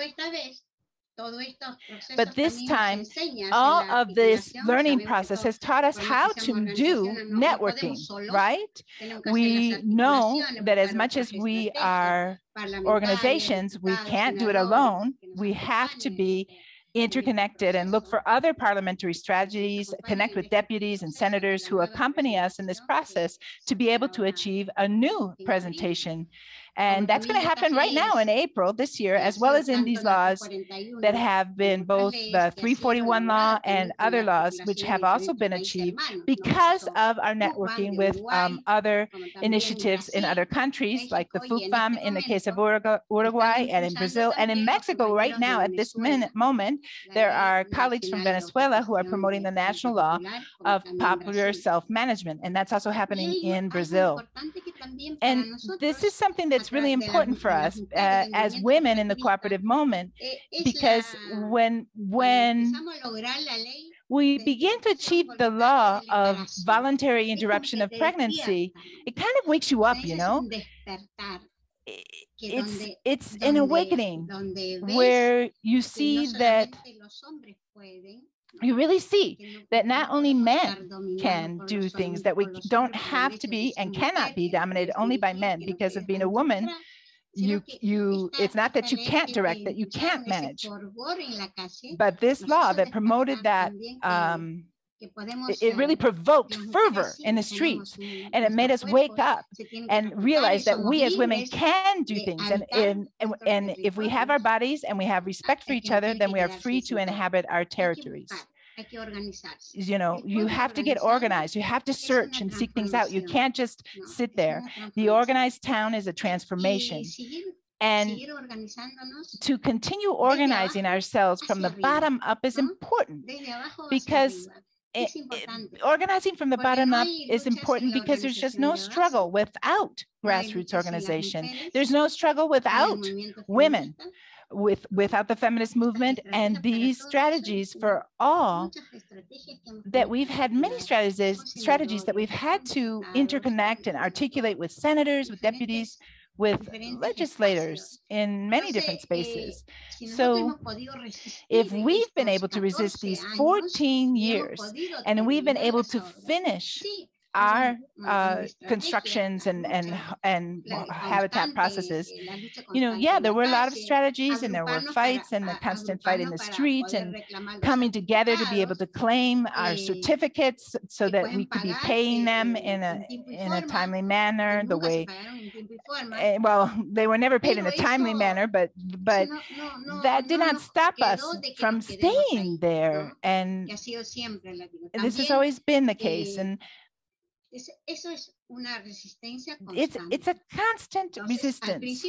But this time, all of this learning process has taught us how to do networking, right? We know that as much as we are organizations, we can't do it alone. We have to be interconnected and look for other parliamentary strategies, connect with deputies and senators who accompany us in this process to be able to achieve a new presentation. And that's going to happen right now in April this year, as well as in these laws that have been both the 341 law and other laws, which have also been achieved because of our networking with other initiatives in other countries, like the FUFAM in the case of Uruguay, and in Brazil, and in Mexico right now at this moment, there are colleagues from Venezuela who are promoting the national law of popular self-management, and that's also happening in Brazil. And this is something that's really important for us as women in the cooperative moment, because when we begin to achieve the law of voluntary interruption of pregnancy, it kind of wakes you up, you know? It's an awakening where you see that, you really see that not only men can do things, that we don't have to be and cannot be dominated only by men because of being a woman. It's not that you can't direct, that you can't manage, but this law that promoted that, it really provoked fervor in the streets, and it made us wake up and realize that we as women can do things, and if we have our bodies and we have respect for each other, then we are free to inhabit our territories. You know, you have to get organized, you have to search and seek things out. You can't just sit there. The organized town is a transformation. And to continue organizing ourselves from the bottom up is important, because organizing from the bottom up is important because there's just no struggle without grassroots organization. There's no struggle without women, without the feminist movement, and these strategies for all that we've had many strategies that we've had to interconnect and articulate with senators, with deputies, with legislators in many different spaces. So if we've been able to resist these 14 years and we've been able to finish our constructions and habitat processes, you know, yeah, there were a lot of strategies, and there were fights, and the constant fight in the street, and coming together to be able to claim our certificates so that we could be paying them in a timely manner. The way, well, they were never paid in a timely manner, but that did not stop us from staying there, and this has always been the case. And it's a constant resistance.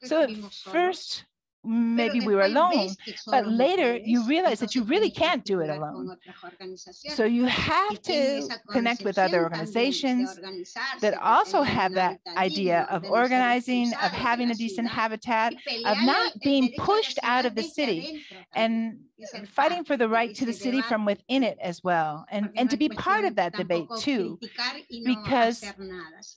So at first, maybe we were alone, but later you realize that you really can't do it alone. So you have to connect with other organizations that also have that idea of organizing, of having a decent habitat, of not being pushed out of the city, and fighting for the right to the city from within it as well, and to be part of that debate too, because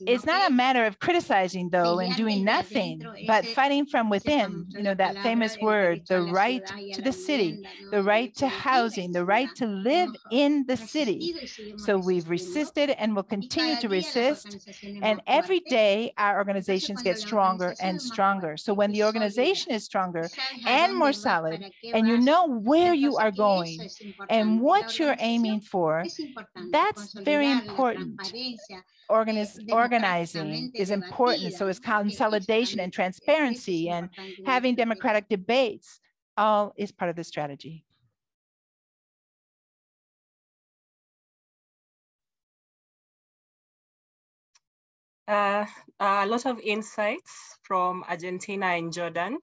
it's not a matter of criticizing though and doing nothing, but fighting from within. You know, that famous word, the right to the city, the right to housing, the right to live in the city. So we've resisted and will continue to resist, and every day our organizations get stronger and stronger. So when the organization is stronger and more solid, and you know where you are going and what you're aiming for, that's very important. Organizing is important. So is consolidation and transparency and having democratic debates, all is part of the strategy. A lot of insights from Argentina and Jordan.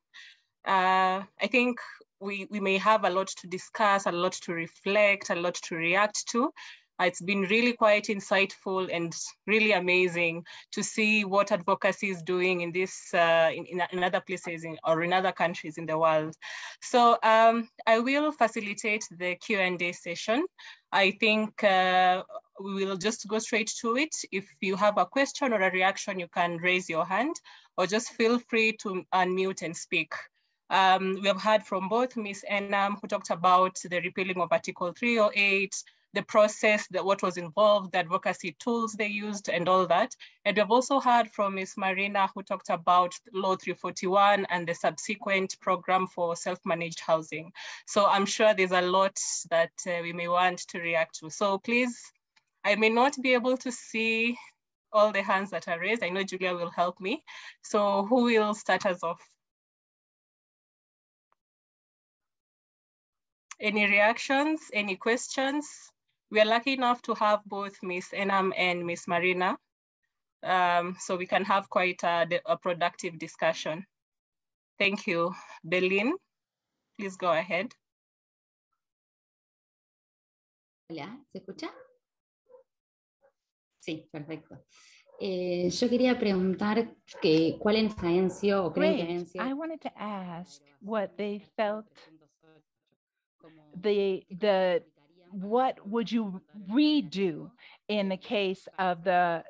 I think we may have a lot to discuss, a lot to reflect, a lot to react to. It's been really quite insightful and really amazing to see what advocacy is doing in this in other places or in other countries in the world. So I will facilitate the Q&A session. I think we will just go straight to it. If you have a question or a reaction, you can raise your hand, or just feel free to unmute and speak. We have heard from both Ms. Enam, who talked about the repealing of Article 308, the process, what was involved, the advocacy tools they used, and all that. And we've also heard from Ms. Marina, who talked about Law 341 and the subsequent program for self-managed housing. So I'm sure there's a lot that we may want to react to. So please, I may not be able to see all the hands that are raised. I know Julia will help me. So who will start us off? Any reactions, any questions? We are lucky enough to have both Miss Enam and Miss Marina. So we can have quite a productive discussion. Thank you. Berlin, please go ahead. Hola, ¿se escucha? Sí, perfecto. Yo quería preguntar cuáles habían sido o creen que habían sido. I wanted to ask what they felt, what would you redo in the case of the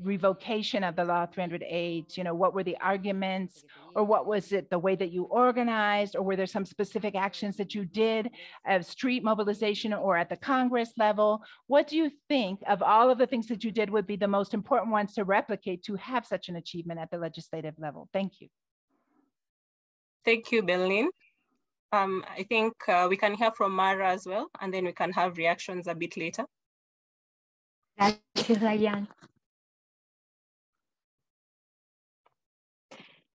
revocation of the law 308? You know, what were the arguments, or what was it, the way that you organized, or were there some specific actions that you did of street mobilization or at the Congress level? What do you think of all of the things that you did would be the most important ones to replicate to have such an achievement at the legislative level? Thank you. Thank you, Berlin. I think we can hear from Mara as well, and then we can have reactions a bit later. Gracias, Diane.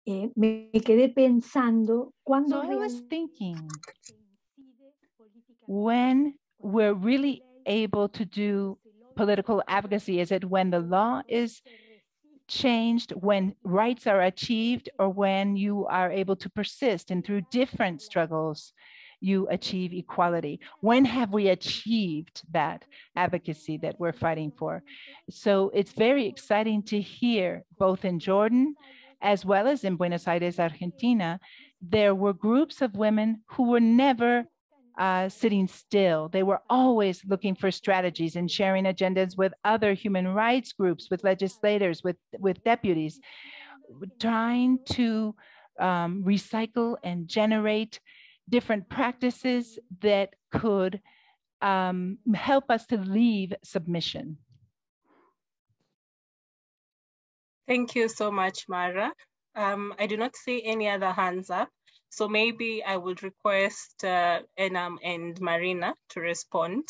Me quedé pensando So I was thinking, when we're really able to do political advocacy, is it when the law is changed, when rights are achieved, or when you are able to persist and through different struggles you achieve equality? When have we achieved that advocacy that we're fighting for? So it's very exciting to hear, both in Jordan as well as in Buenos Aires, Argentina, there were groups of women who were never sitting still. They were always looking for strategies and sharing agendas with other human rights groups, with legislators, with deputies, trying to recycle and generate different practices that could help us to leave submission. Thank you so much, Mara. I do not see any other hands up. So maybe I would request Enam and Marina to respond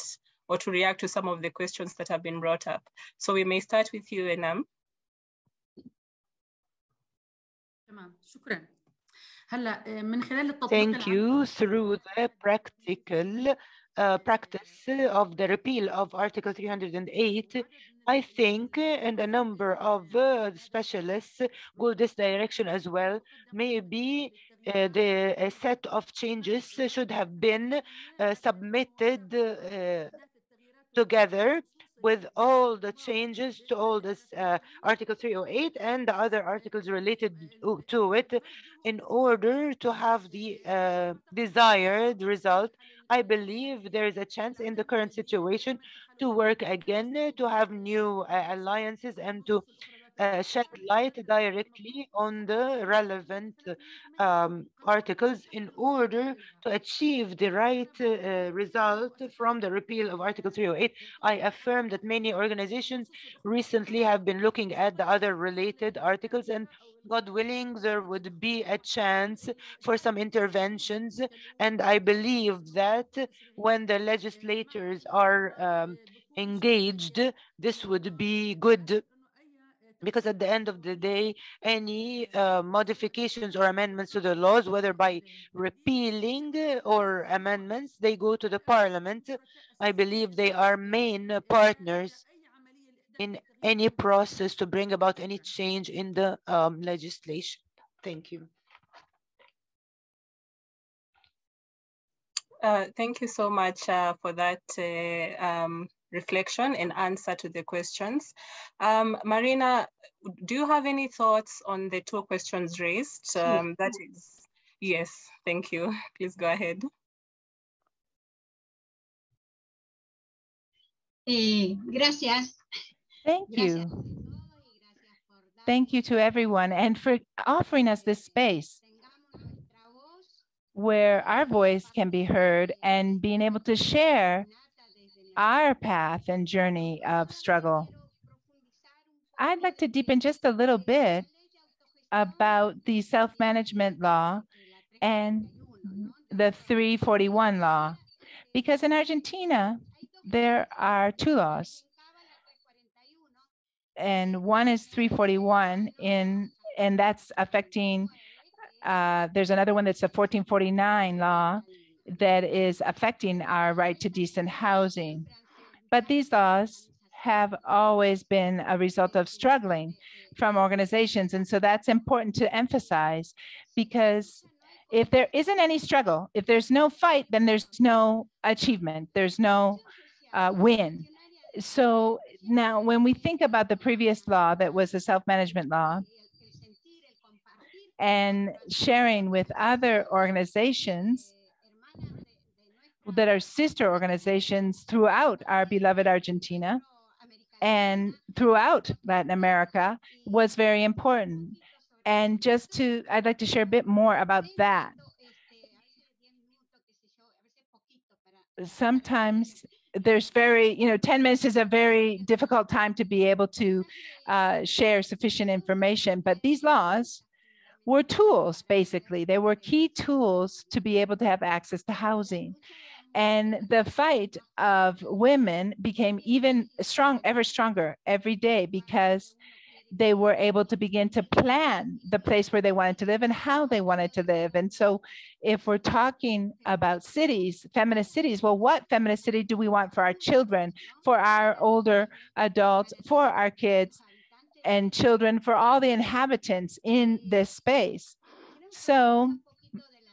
or to react to some of the questions that have been brought up. So we may start with you, Enam. Thank you. Through the practical practice of the repeal of Article 308, I think, and a number of specialists go this direction as well. Maybe a set of changes should have been submitted together with all the changes to all this Article 308 and the other articles related to it in order to have the desired result. I believe there is a chance in the current situation to work again, to have new alliances and to shed light directly on the relevant articles in order to achieve the right result from the repeal of Article 308. I affirm that many organizations recently have been looking at the other related articles, and God willing, there would be a chance for some interventions. And I believe that when the legislators are engaged, this would be good, because at the end of the day, any modifications or amendments to the laws, whether by repealing or amendments, they go to the parliament. I believe they are main partners in any process to bring about any change in the legislation. Thank you. Thank you so much for that reflection and answer to the questions. Marina, do you have any thoughts on the two questions raised? That is, yes, thank you. Please go ahead. Gracias. Thank you. Thank you to everyone and for offering us this space where our voice can be heard and being able to share our path and journey of struggle. I'd like to deepen just a little bit about the self-management law and the 341 law, because in Argentina, there are two laws. and one is 341 and that's affecting, there's another one that's a 1449 law that is affecting our right to decent housing. But these laws have always been a result of struggling from organizations. And so that's important to emphasize, because if there isn't any struggle, if there's no fight, then there's no achievement, there's no win. So now when we think about the previous law that was the self-management law, and sharing with other organizations that are sister organizations throughout our beloved Argentina and throughout Latin America was very important. And I'd like to share a bit more about that. Sometimes there's 10 minutes is a very difficult time to be able to share sufficient information, but these laws were tools, basically. They were key tools to be able to have access to housing. And the fight of women became ever stronger every day, because they were able to begin to plan the place where they wanted to live and how they wanted to live. And so if we're talking about cities, feminist cities, well, what feminist city do we want for our children, for our older adults, for our kids and children, for all the inhabitants in this space? So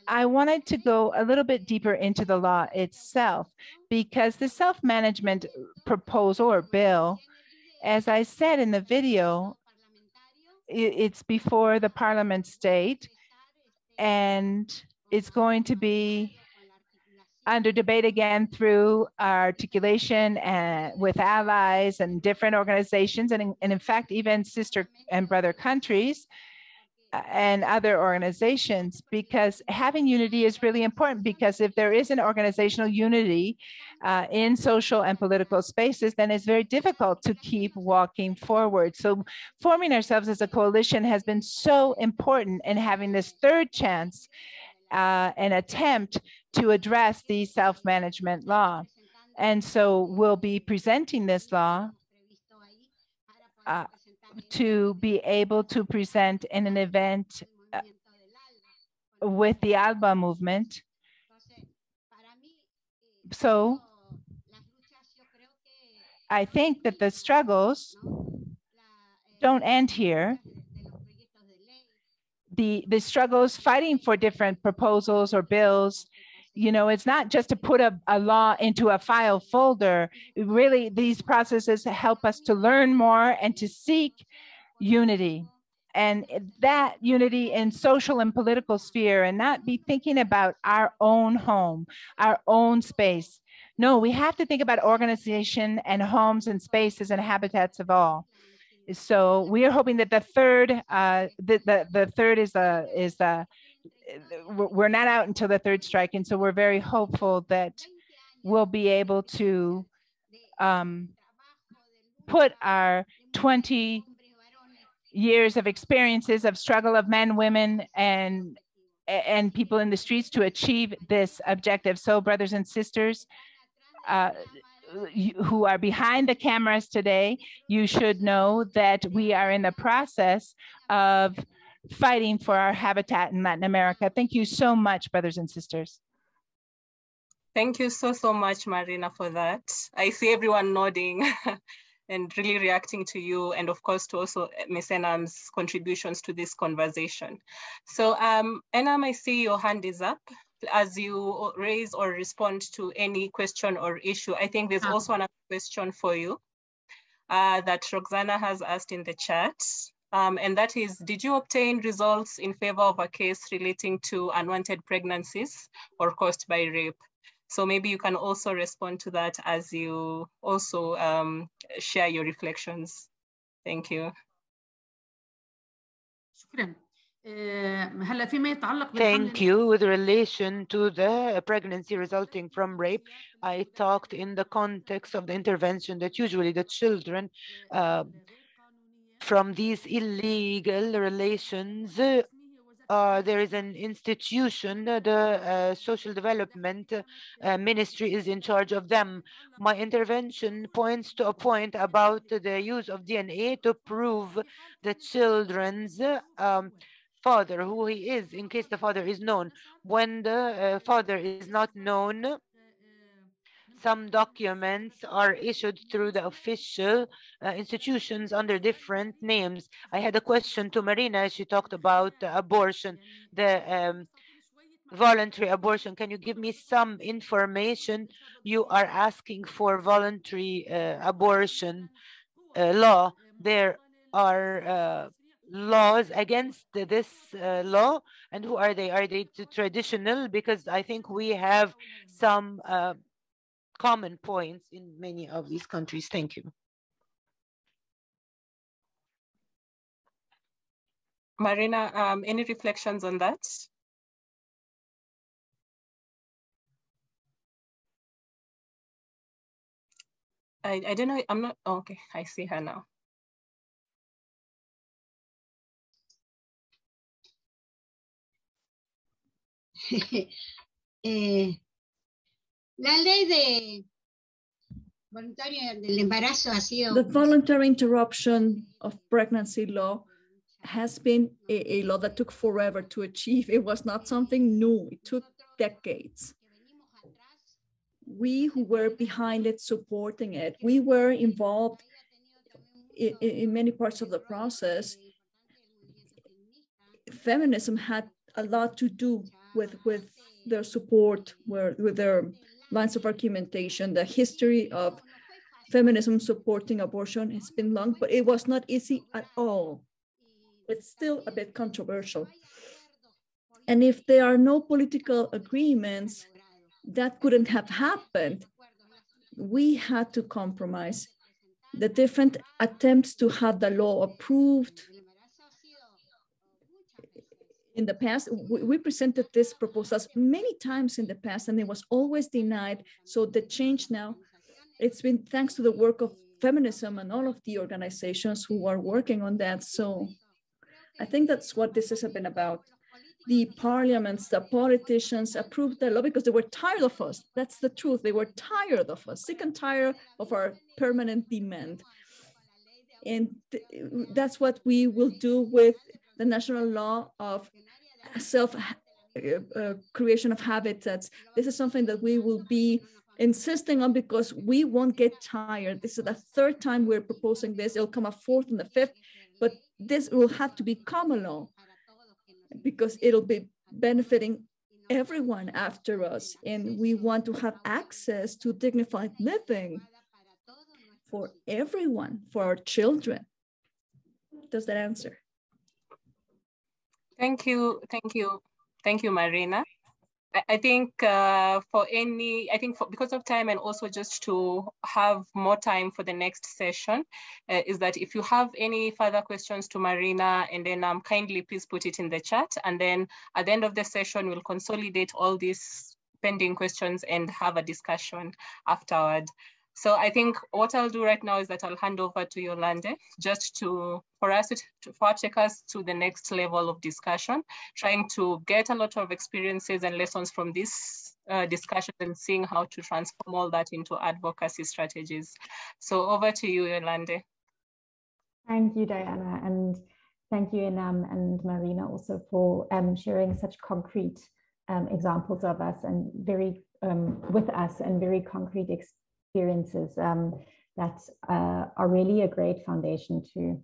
I wanted to go a little bit deeper into the law itself, because the self-management proposal or bill, as I said in the video, it's before the parliament state, and it's going to be under debate again through articulation and with allies and different organizations, and in fact, even sister and brother countries and other organizations, because having unity is really important. Because if there isn't organizational unity in social and political spaces, then it's very difficult to keep walking forward. So forming ourselves as a coalition has been so important in having this third chance, an attempt to address the self-management law. And so we'll be presenting this law to be able to present in an event with the ALBA movement. So I think that the struggles don't end here. The struggles fighting for different proposals or bills, it's not just to put a law into a file folder. Really, these processes help us to learn more and to seek unity, and that unity in social and political sphere, and not be thinking about our own home, our own space. No, we have to think about organization and homes and spaces and habitats of all. So we are hoping that the third, the third is we're not out until the third strike. And so we're very hopeful that we'll be able to put our 20 years of experiences of struggle of men, women, and people in the streets to achieve this objective. So brothers and sisters, who are behind the cameras today, you should know that we are in the process of fighting for our habitat in Latin America. Thank you so much, brothers and sisters. Thank you so much, Marina, for that. I see everyone nodding and really reacting to you, and of course to also Ms. Enam's contributions to this conversation. So Enam, I see your hand is up. As you raise or respond to any question or issue, I think there's also another question for you that Roxana has asked in the chat. And that is, did you obtain results in favor of a case relating to unwanted pregnancies or caused by rape? So maybe you can also respond to that as you also share your reflections. Thank you. Thank you. With relation to the pregnancy resulting from rape, I talked in the context of the intervention that usually the children from these illegal relations there is an institution, the social development ministry is in charge of them. My intervention points to a point about the use of DNA to prove the children's father, who he is, in case the father is known. When the father is not known, some documents are issued through the official institutions under different names. I had a question to Marina. She talked about abortion, the voluntary abortion. Can you give me some information? You are asking for voluntary abortion law. There are laws against this law, and who are they? Are they traditional? Because I think we have some common points in many of these countries. Thank you. Marina, any reflections on that? I don't know, I'm not, oh, okay, I see her now. La ley de voluntaria del embarazo ha sido... The voluntary interruption of pregnancy law has been a law that took forever to achieve. It was not something new. It took decades. We who were behind it, supporting it, we were involved in many parts of the process. Feminism had a lot to do with their support, with their lines of argumentation. The history of feminism supporting abortion has been long, but it was not easy at all. It's still a bit controversial. And if there are no political agreements, that couldn't have happened. We had to compromise. The different attempts to have the law approved. In the past, we presented these proposals many times in the past, and it was always denied. So the change now, it's been thanks to the work of feminism and all of the organizations who are working on that. So I think that's what this has been about. The parliaments, the politicians approved the law because they were tired of us. That's the truth. They were tired of us, sick and tired of our permanent demand. And that's what we will do with the national law of creation of habitats. This is something that we will be insisting on because we won't get tired. This is the third time we're proposing this. It'll come a fourth and the fifth, but this will have to become a law because it'll be benefiting everyone after us. And we want to have access to dignified living for everyone, for our children. Does that answer? Thank you, Marina. I think because of time and also just to have more time for the next session, is that if you have any further questions to Marina, and then kindly please put it in the chat. And then at the end of the session, we'll consolidate all these pending questions and have a discussion afterward. So I think what I'll do right now is that I'll hand over to Yolande just for take us to the next level of discussion, trying to get a lot of experiences and lessons from this discussion and seeing how to transform all that into advocacy strategies. So over to you, Yolande. Thank you, Diana, and thank you, Enam and Marina, also for sharing such concrete examples of us and with us and very concrete experiences that are really a great foundation to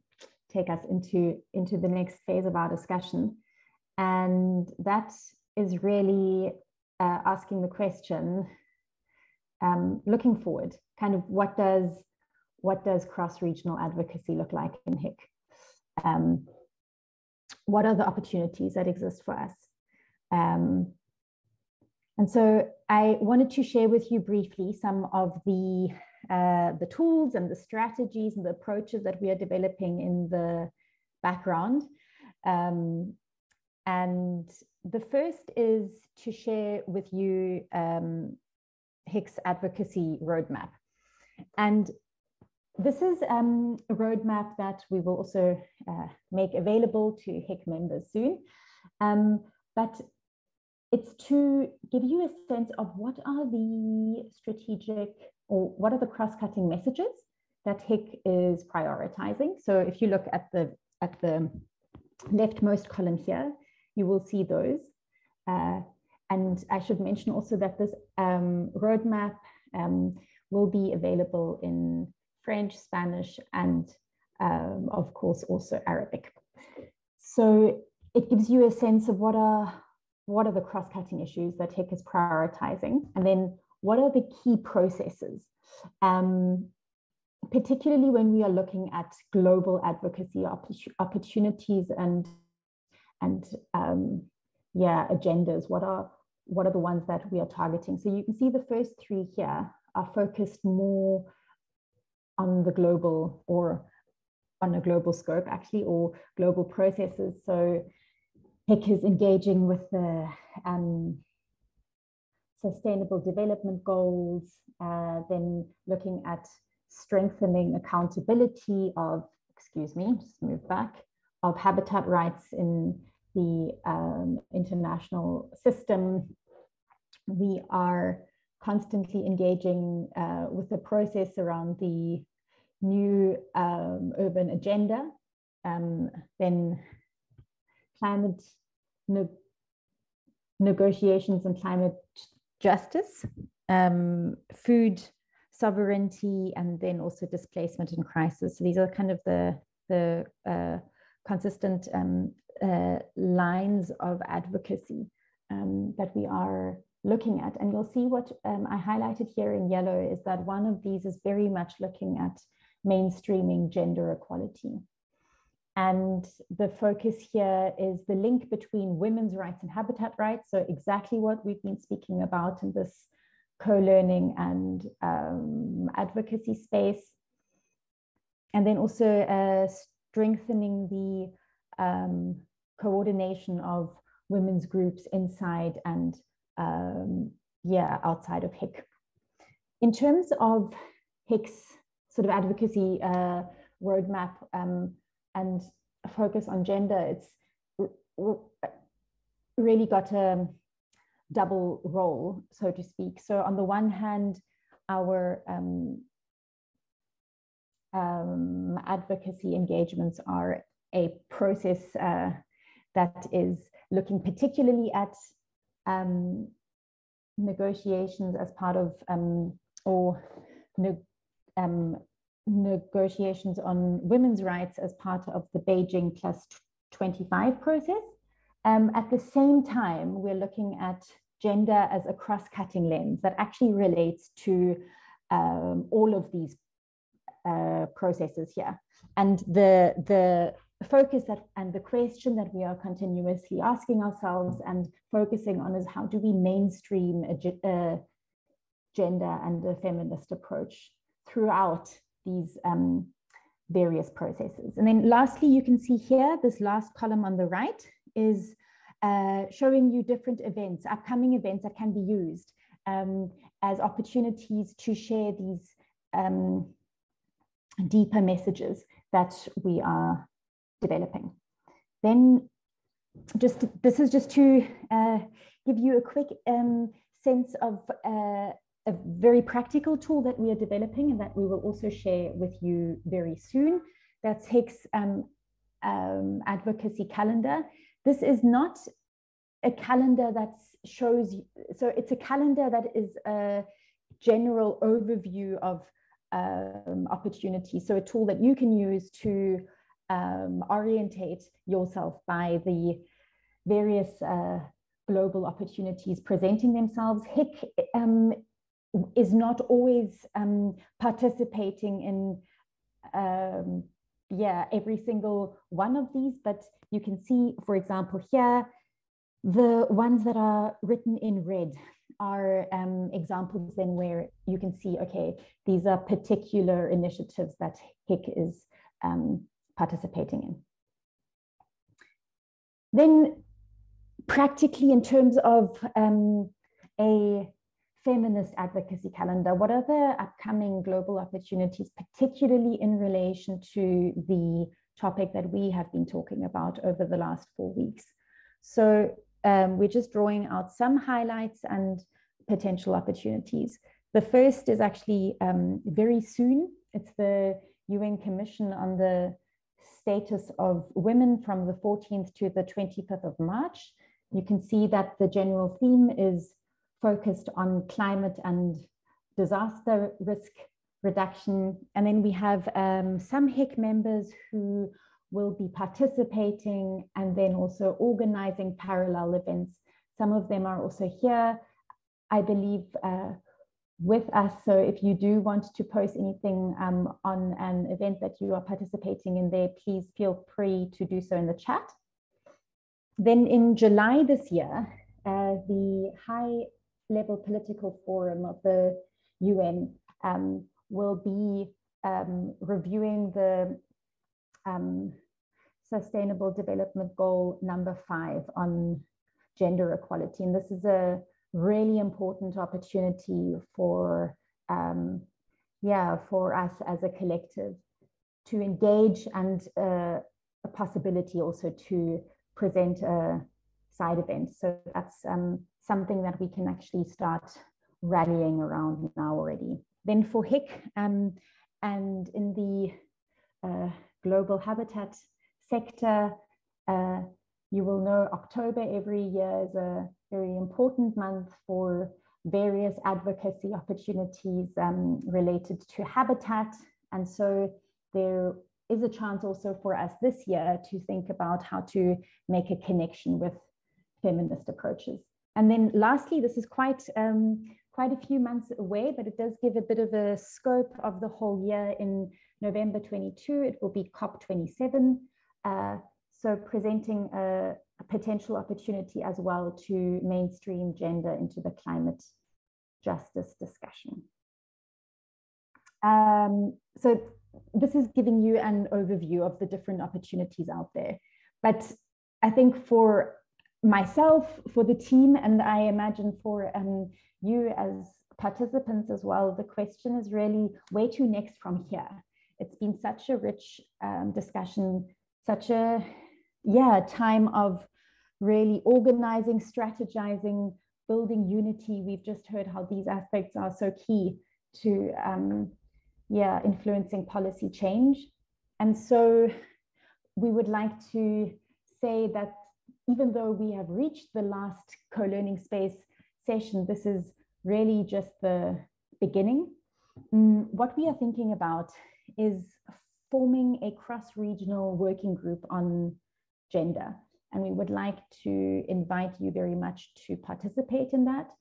take us into the next phase of our discussion. And that is really asking the question, looking forward, kind of what does cross-regional advocacy look like in HIC? What are the opportunities that exist for us? And so I wanted to share with you briefly some of the tools and the strategies and the approaches that we are developing in the background. And the first is to share with you HIC's advocacy roadmap. And this is a roadmap that we will also make available to HIC members soon. But it's to give you a sense of what are the strategic or what are the cross-cutting messages that HIC is prioritizing. So if you look at the leftmost column here, you will see those. And I should mention also that this roadmap will be available in French, Spanish, and of course also Arabic. So it gives you a sense of what are the cross-cutting issues that HIC is prioritizing, and then what are the key processes, particularly when we are looking at global advocacy opportunities and agendas. What are the ones that we are targeting? So you can see the first three here are focused more on the global, or on a global scope actually, or global processes. So HIC is engaging with the Sustainable Development Goals, then looking at strengthening accountability of, just move back, of habitat rights in the international system. We are constantly engaging with the process around the new urban agenda, then climate negotiations and climate justice, food sovereignty, and then also displacement and crisis. So these are kind of the consistent lines of advocacy that we are looking at. And you'll see what I highlighted here in yellow is that one of these is very much looking at mainstreaming gender equality. And the focus here is the link between women's rights and habitat rights. So exactly what we've been speaking about in this co-learning and advocacy space. And then also strengthening the coordination of women's groups inside and outside of HIC. In terms of HIC's sort of advocacy roadmap and focus on gender, it's really got a double role, so to speak. So on the one hand, our advocacy engagements are a process that is looking particularly at negotiations as part of negotiations on women's rights as part of the Beijing +25 process. At the same time, we're looking at gender as a cross-cutting lens that actually relates to all of these processes here. And the focus and the question that we are continuously asking ourselves and focusing on is how do we mainstream gender and the feminist approach throughout these various processes. And then lastly, you can see here, this last column on the right is showing you different events, upcoming events that can be used as opportunities to share these deeper messages that we are developing. Then this is just to give you a quick sense of a very practical tool that we are developing and that we will also share with you very soon. That's HIC's advocacy calendar. This is not a calendar that shows, so it's a calendar that is a general overview of opportunities. So a tool that you can use to orientate yourself by the various global opportunities presenting themselves. HIC is not always participating in every single one of these, but you can see, for example, here, the ones that are written in red are examples then where you can see, okay, these are particular initiatives that HIC is participating in. Then practically in terms of a feminist advocacy calendar, what are the upcoming global opportunities, particularly in relation to the topic that we have been talking about over the last 4 weeks? So we're just drawing out some highlights and potential opportunities. The first is actually very soon. It's the UN Commission on the Status of Women from the 14th to the 25th of March. You can see that the general theme is focused on climate and disaster risk reduction. And then we have some HIC members who will be participating and then also organizing parallel events. Some of them are also here, I believe, with us. So if you do want to post anything on an event that you are participating in there, please feel free to do so in the chat. Then in July this year, the high-level political forum of the UN will be reviewing the Sustainable Development Goal number 5 on gender equality. And this is a really important opportunity for, for us as a collective to engage, and a possibility also to present a side event. So that's something that we can actually start rallying around now already. Then for HIC and in the global habitat sector, you will know October every year is a very important month for various advocacy opportunities related to habitat. And so there is a chance also for us this year to think about how to make a connection with feminist approaches. And then lastly, this is quite a few months away, but it does give a bit of a scope of the whole year. In November 22, it will be COP27. So presenting a potential opportunity as well to mainstream gender into the climate justice discussion. So this is giving you an overview of the different opportunities out there. But I think for myself, for the team, and I imagine for you as participants as well, the question is really where to next from here. It's been such a rich discussion, such a time of really organizing, strategizing, building unity. We've just heard how these aspects are so key to influencing policy change. And so we would like to say that even though we have reached the last co-learning space session, this is really just the beginning. What we are thinking about is forming a cross-regional working group on gender. And we would like to invite you very much to participate in that.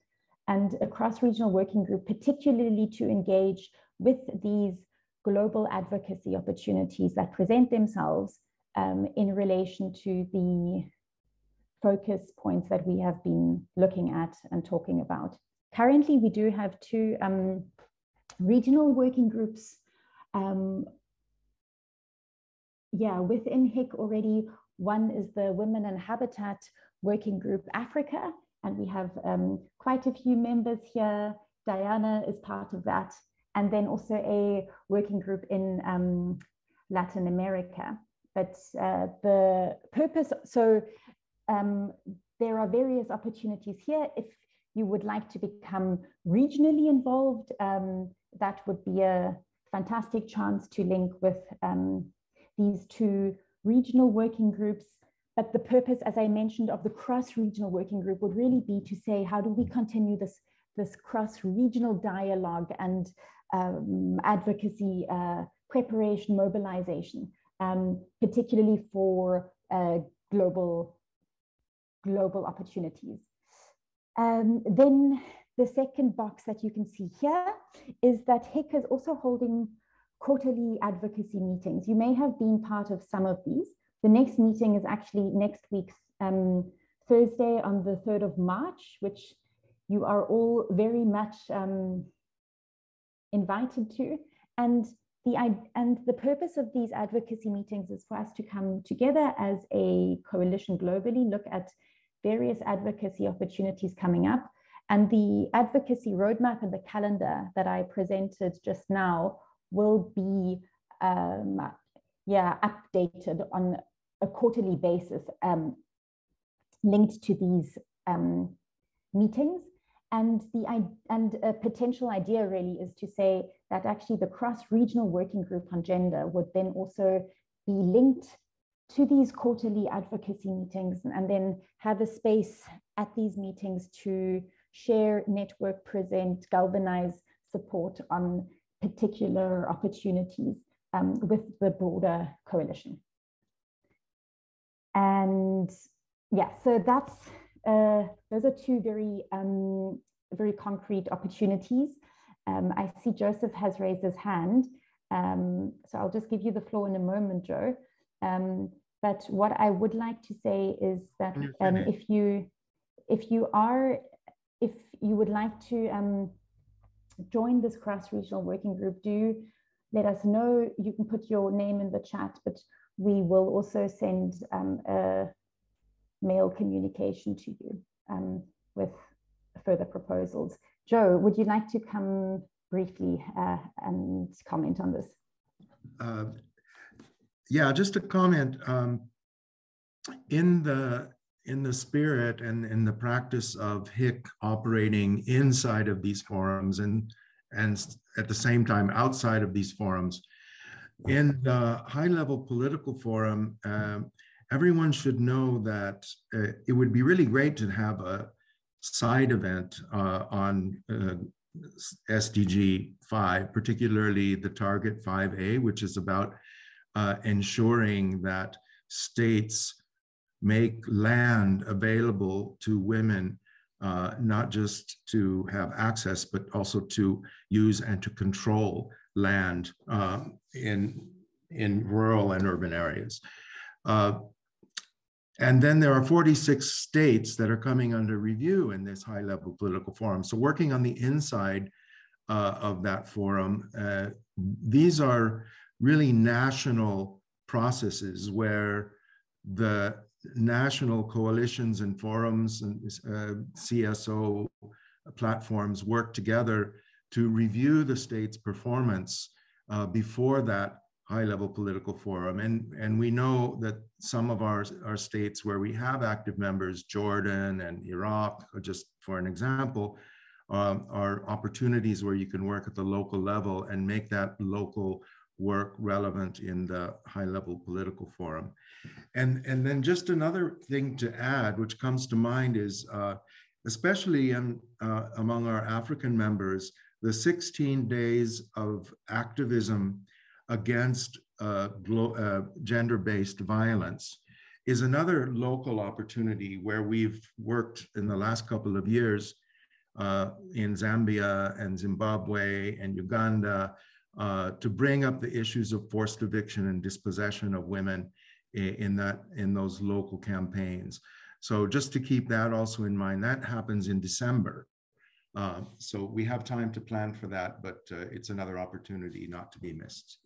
And a cross-regional working group, particularly to engage with these global advocacy opportunities that present themselves in relation to the focus points that we have been looking at and talking about. Currently, we do have 2 regional working groups within HIC already. One is the Women and Habitat Working Group Africa, and we have quite a few members here. Diana is part of that. And then also a working group in Latin America. But the purpose, so there are various opportunities here. If you would like to become regionally involved, that would be a fantastic chance to link with these 2 regional working groups. But the purpose, as I mentioned, of the cross-regional working group would really be to say, how do we continue this cross-regional dialogue and advocacy, preparation, mobilization, particularly for global opportunities. Then the second box that you can see here is that HIC is also holding quarterly advocacy meetings. You may have been part of some of these. The next meeting is actually next week, Thursday on the 3rd of March, which you are all very much invited to. And the purpose of these advocacy meetings is for us to come together as a coalition globally, look at various advocacy opportunities coming up. And the advocacy roadmap and the calendar that I presented just now will be updated on a quarterly basis linked to these meetings. And a potential idea really is to say that actually the cross-regional working group on gender would then also be linked to these quarterly advocacy meetings, and then have a space at these meetings to share, network, present, galvanize support on particular opportunities with the broader coalition. And yeah, so that's those are two very concrete opportunities. I see Joseph has raised his hand, so I'll just give you the floor in a moment, Joe. But what I would like to say is that if you would like to join this cross-regional working group, do let us know. You can put your name in the chat, but we will also send a mail communication to you with further proposals. Joe, would you like to come briefly and comment on this? Yeah, just a comment. In the spirit and in the practice of HIC operating inside of these forums and at the same time outside of these forums, in the high-level political forum, everyone should know that it would be really great to have a side event on SDG 5, particularly the target 5A, which is about ensuring that states make land available to women, not just to have access, but also to use and to control land in rural and urban areas. And then there are 46 states that are coming under review in this high-level political forum. So working on the inside of that forum, these are really national processes where the national coalitions and forums and CSO platforms work together to review the state's performance before that high-level political forum. And we know that some of our states where we have active members, Jordan and Iraq, just for an example, are opportunities where you can work at the local level and make that local work relevant in the high-level political forum. And then just another thing to add, which comes to mind, is especially among our African members, the 16 days of activism against gender-based violence is another local opportunity where we've worked in the last couple of years in Zambia and Zimbabwe and Uganda to bring up the issues of forced eviction and dispossession of women in those local campaigns. So just to keep that also in mind, that happens in December. So we have time to plan for that, but it's another opportunity not to be missed.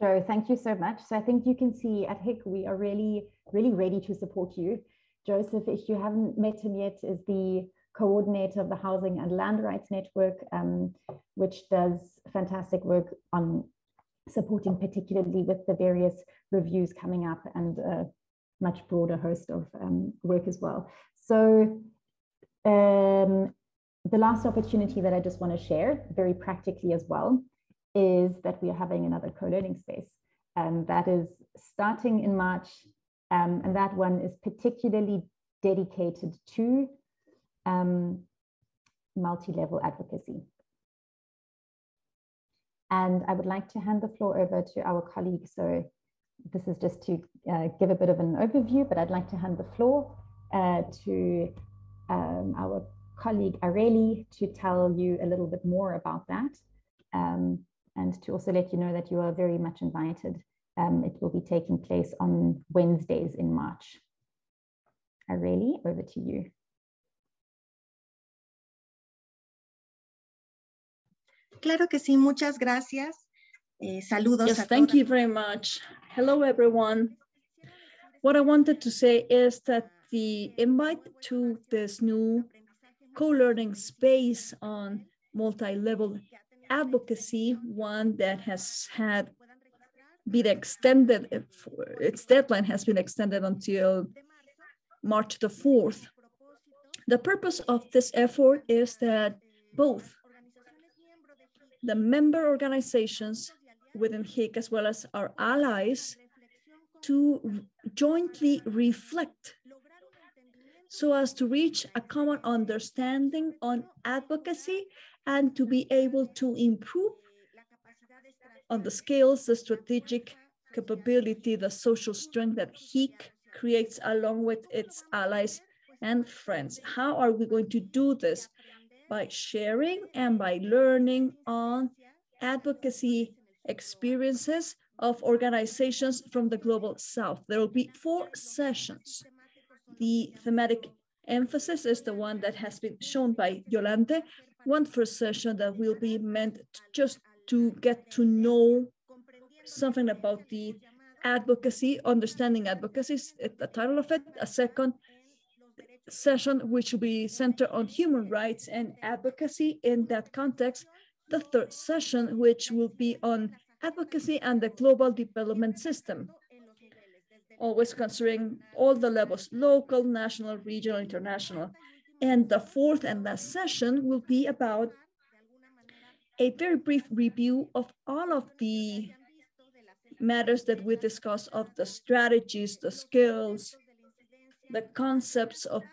Joe, thank you so much. So I think you can see at HIC, we are really, really ready to support you. Joseph, if you haven't met him yet, is the coordinator of the Housing and Land Rights Network, which does fantastic work on supporting particularly with the various reviews coming up and a much broader host of work as well. So the last opportunity that I just want to share very practically as well is that we are having another co-learning space, and that is starting in March, and that one is particularly dedicated to multi-level advocacy. And I would like to hand the floor over to our colleague. So this is just to give a bit of an overview, but I'd like to hand the floor to our colleague Areli to tell you a little bit more about that. And to also let you know that you are very much invited. It will be taking place on Wednesdays in March. Areli, over to you. Claro que sí, muchas gracias. Saludos. Yes, thank you very much. Hello, everyone. What I wanted to say is that the invite to this new co-learning space on multi-level advocacy, one that has been extended, its deadline has been extended until March the 4th. The purpose of this effort is that both the member organizations within HIC as well as our allies to jointly reflect so as to reach a common understanding on advocacy and to be able to improve on the skills, the strategic capability, the social strength that HIC creates along with its allies and friends. How are we going to do this? By sharing and by learning on advocacy experiences of organizations from the Global South. There will be 4 sessions. The thematic emphasis is the one that has been shown by Yolande. One first session that will be meant just to get to know something about the advocacy, understanding advocacy is the title of it. A second session which will be centered on human rights and advocacy in that context. The third session which will be on advocacy and the global development system, always considering all the levels, local, national, regional, international. And the fourth and last session will be about a very brief review of all of the matters that we discussed, of the strategies, the skills, the concepts of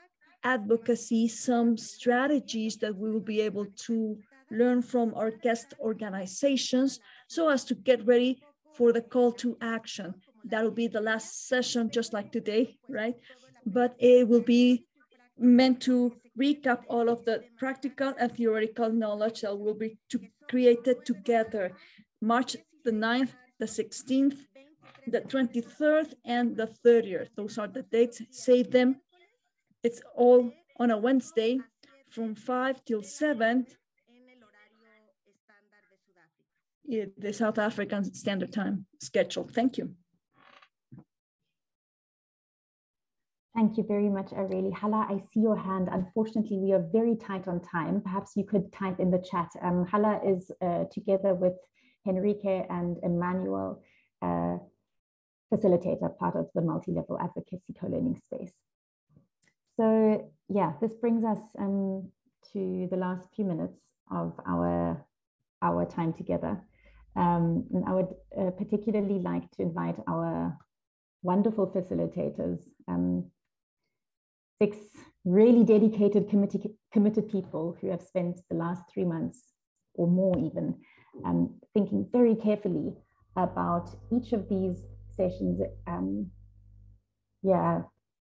advocacy, some strategies that we will be able to learn from our guest organizations so as to get ready for the call to action. That will be the last session, just like today, right? But it will be meant to recap all of the practical and theoretical knowledge that will be created together. March the 9th, the 16th, the 23rd, and the 30th. Those are the dates, save them. It's all on a Wednesday from 5 till 7, the South African Standard Time schedule. Thank you. Thank you very much, Aurelie. Hala, I see your hand. Unfortunately, we are very tight on time. Perhaps you could type in the chat. Hala is together with Henrique and Emmanuel, facilitator, part of the multi-level advocacy co-learning space. So yeah, this brings us to the last few minutes of our time together. And I would particularly like to invite our wonderful facilitators, 6 really dedicated, committed people who have spent the last 3 months or more even thinking very carefully about each of these sessions,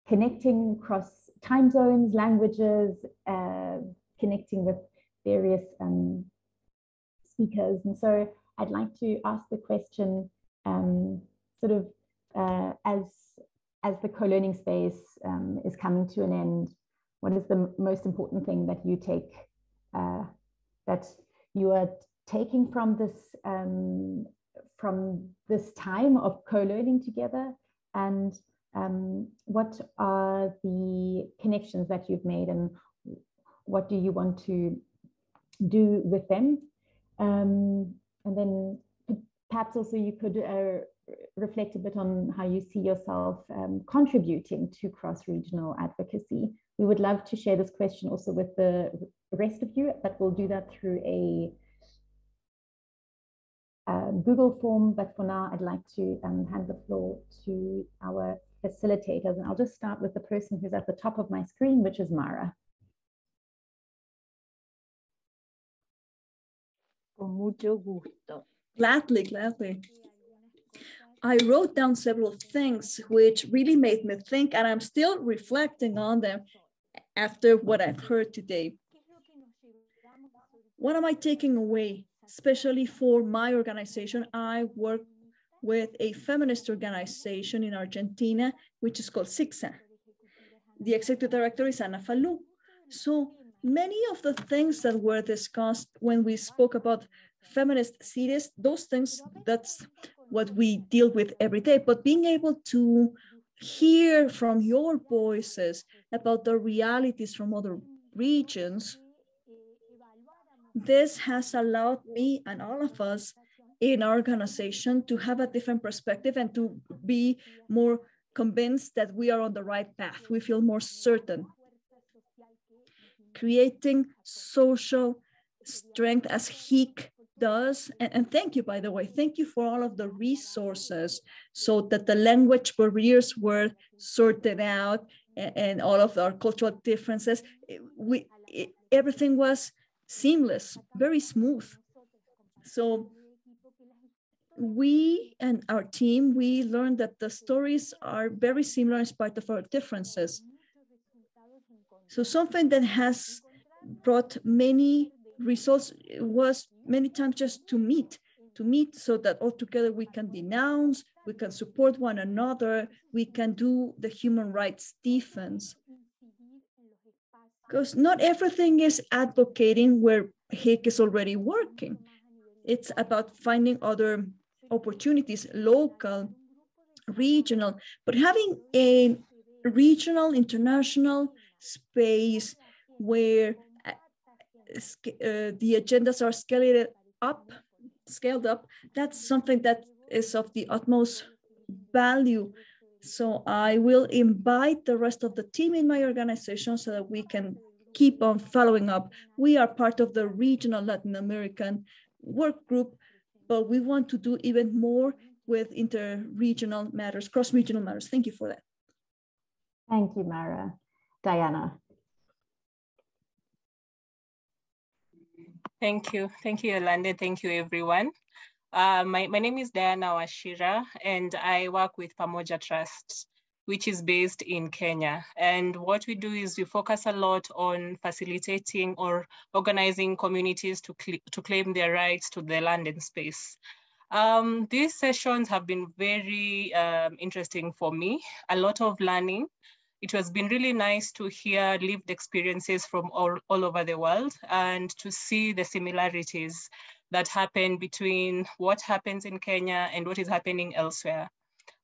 connecting across time zones, languages, connecting with various speakers. And so I'd like to ask the question sort of as the co-learning space is coming to an end, what is the most important thing that you take, that you are taking from this time of co-learning together, and what are the connections that you've made, and what do you want to do with them? And then perhaps also you could reflect a bit on how you see yourself contributing to cross-regional advocacy. We would love to share this question also with the rest of you, but we'll do that through a Google form. But for now, I'd like to hand the floor to our facilitators. And I'll just start with the person who's at the top of my screen, which is Mara. Con mucho gusto. Gladly. I wrote down several things which really made me think, and I'm still reflecting on them after what I've heard today. What am I taking away, especially for my organization? I work with a feminist organization in Argentina, which is called SICSA. The executive director is Ana Falú. So many of the things that were discussed when we spoke about feminist cities, those things, that's what we deal with every day, but being able to hear from your voices about the realities from other regions, this has allowed me and all of us in our organization to have a different perspective and to be more convinced that we are on the right path. We feel more certain. Creating social strength as HIC does, and thank you, by the way, thank you for all of the resources so that the language barriers were sorted out and all of our cultural differences. Everything was seamless, very smooth. So we and our team, we learned that the stories are very similar in spite of our differences. So something that has brought many results was many times just to meet so that all together we can denounce, we can support one another, we can do the human rights defense. Because not everything is advocating where HIC is already working. It's about finding other opportunities, local, regional, but having a regional, international space where the agendas are scaled up, that's something that is of the utmost value. So I will invite the rest of the team in my organization so that we can keep on following up. We are part of the regional Latin American work group, but we want to do even more with inter-regional matters, cross-regional matters. Thank you for that. Thank you, Mara. Diana. Thank you, Yolande. Thank you, everyone. My name is Diana Washira, and I work with Pamoja Trust, which is based in Kenya. And what we do is we focus a lot on facilitating or organizing communities to claim their rights to the land and space. These sessions have been very interesting for me, a lot of learning. It has been really nice to hear lived experiences from all over the world and to see the similarities that happen between what happens in Kenya and what is happening elsewhere.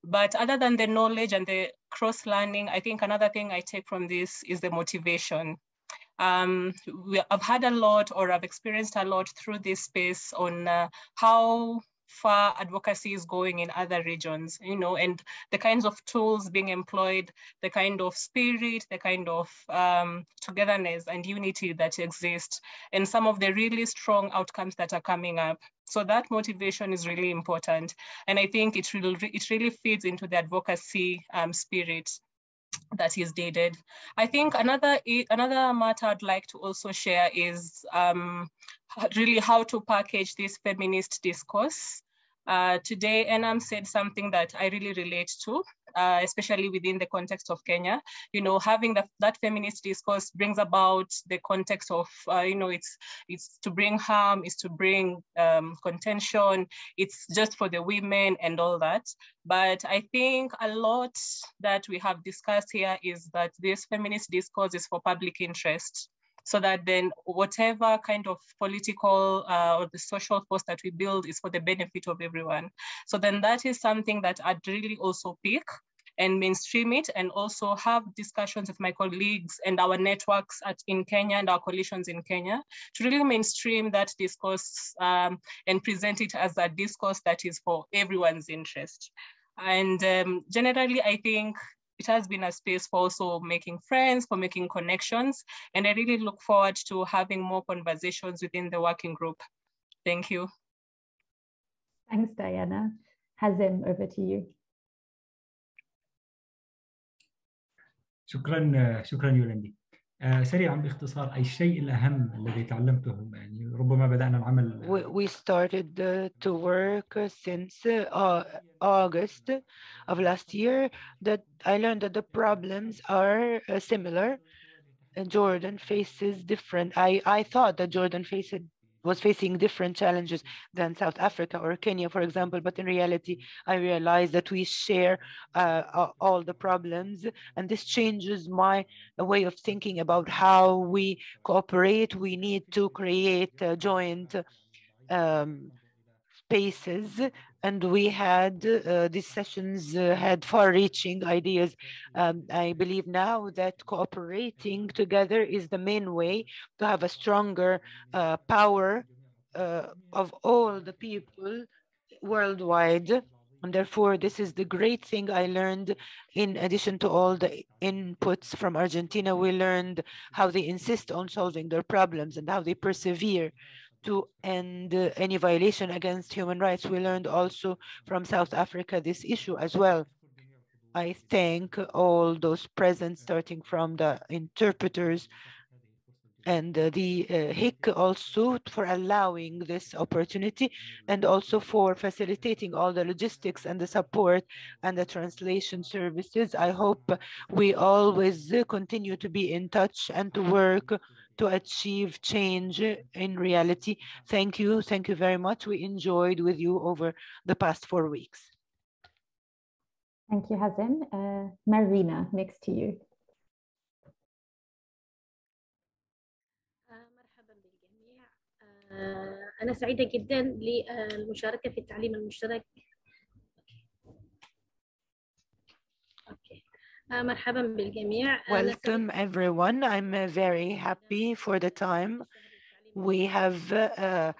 But other than the knowledge and the cross-learning, I think another thing I take from this is the motivation. I've had a lot, or I've experienced a lot through this space on how far advocacy is going in other regions, and the kinds of tools being employed, the kind of spirit, the kind of togetherness and unity that exists, and some of the really strong outcomes that are coming up. So that motivation is really important. And I think it really feeds into the advocacy spirit that is needed. I think another matter I'd like to also share is really how to package this feminist discourse. Today, Enam said something that I really relate to, especially within the context of Kenya. Having that feminist discourse brings about the context of, it's to bring harm, it's to bring contention, it's just for the women and all that. But I think a lot that we have discussed here is that this feminist discourse is for public interest, so that then whatever kind of political or the social force that we build is for the benefit of everyone. So then that is something that I'd really also pick and mainstream it, and also have discussions with my colleagues and our networks in Kenya and our coalitions in Kenya to really mainstream that discourse and present it as a discourse that is for everyone's interest. And generally, I think it has been a space for also making friends, for making connections, and I really look forward to having more conversations within the working group. Thank you. Thanks, Diana. Hazem, over to you. شكرا يولندي. سريعا باختصار الشيء الأهم الذي تعلمته، يعني ربما بدأنا العمل. We started to work since August of last year. That I learned that the problems are similar. Jordan faces different. I thought that Jordan was facing different challenges than South Africa or Kenya, for example, but in reality, I realized that we share all the problems, and this changes my way of thinking about how we cooperate. We need to create joint spaces, and we had these sessions had far-reaching ideas. I believe now that cooperating together is the main way to have a stronger power of all the people worldwide. And therefore, this is the great thing I learned. In addition to all the inputs from Argentina, we learned how they insist on solving their problems and how they persevere to end any violation against human rights. We learned also from South Africa this issue as well. I thank all those present, starting from the interpreters and the HIC also for allowing this opportunity, and also for facilitating all the logistics and the support and the translation services. I hope we always continue to be in touch and to work to achieve change in reality. Thank you very much. We enjoyed with you over the past 4 weeks. Thank you, Hazem. Marina, next to you. أنا سعيدة جدا للمشاركة في التعليم المشترك. مرحبا بالجميع. Welcome everyone. I'm very happy for the time we have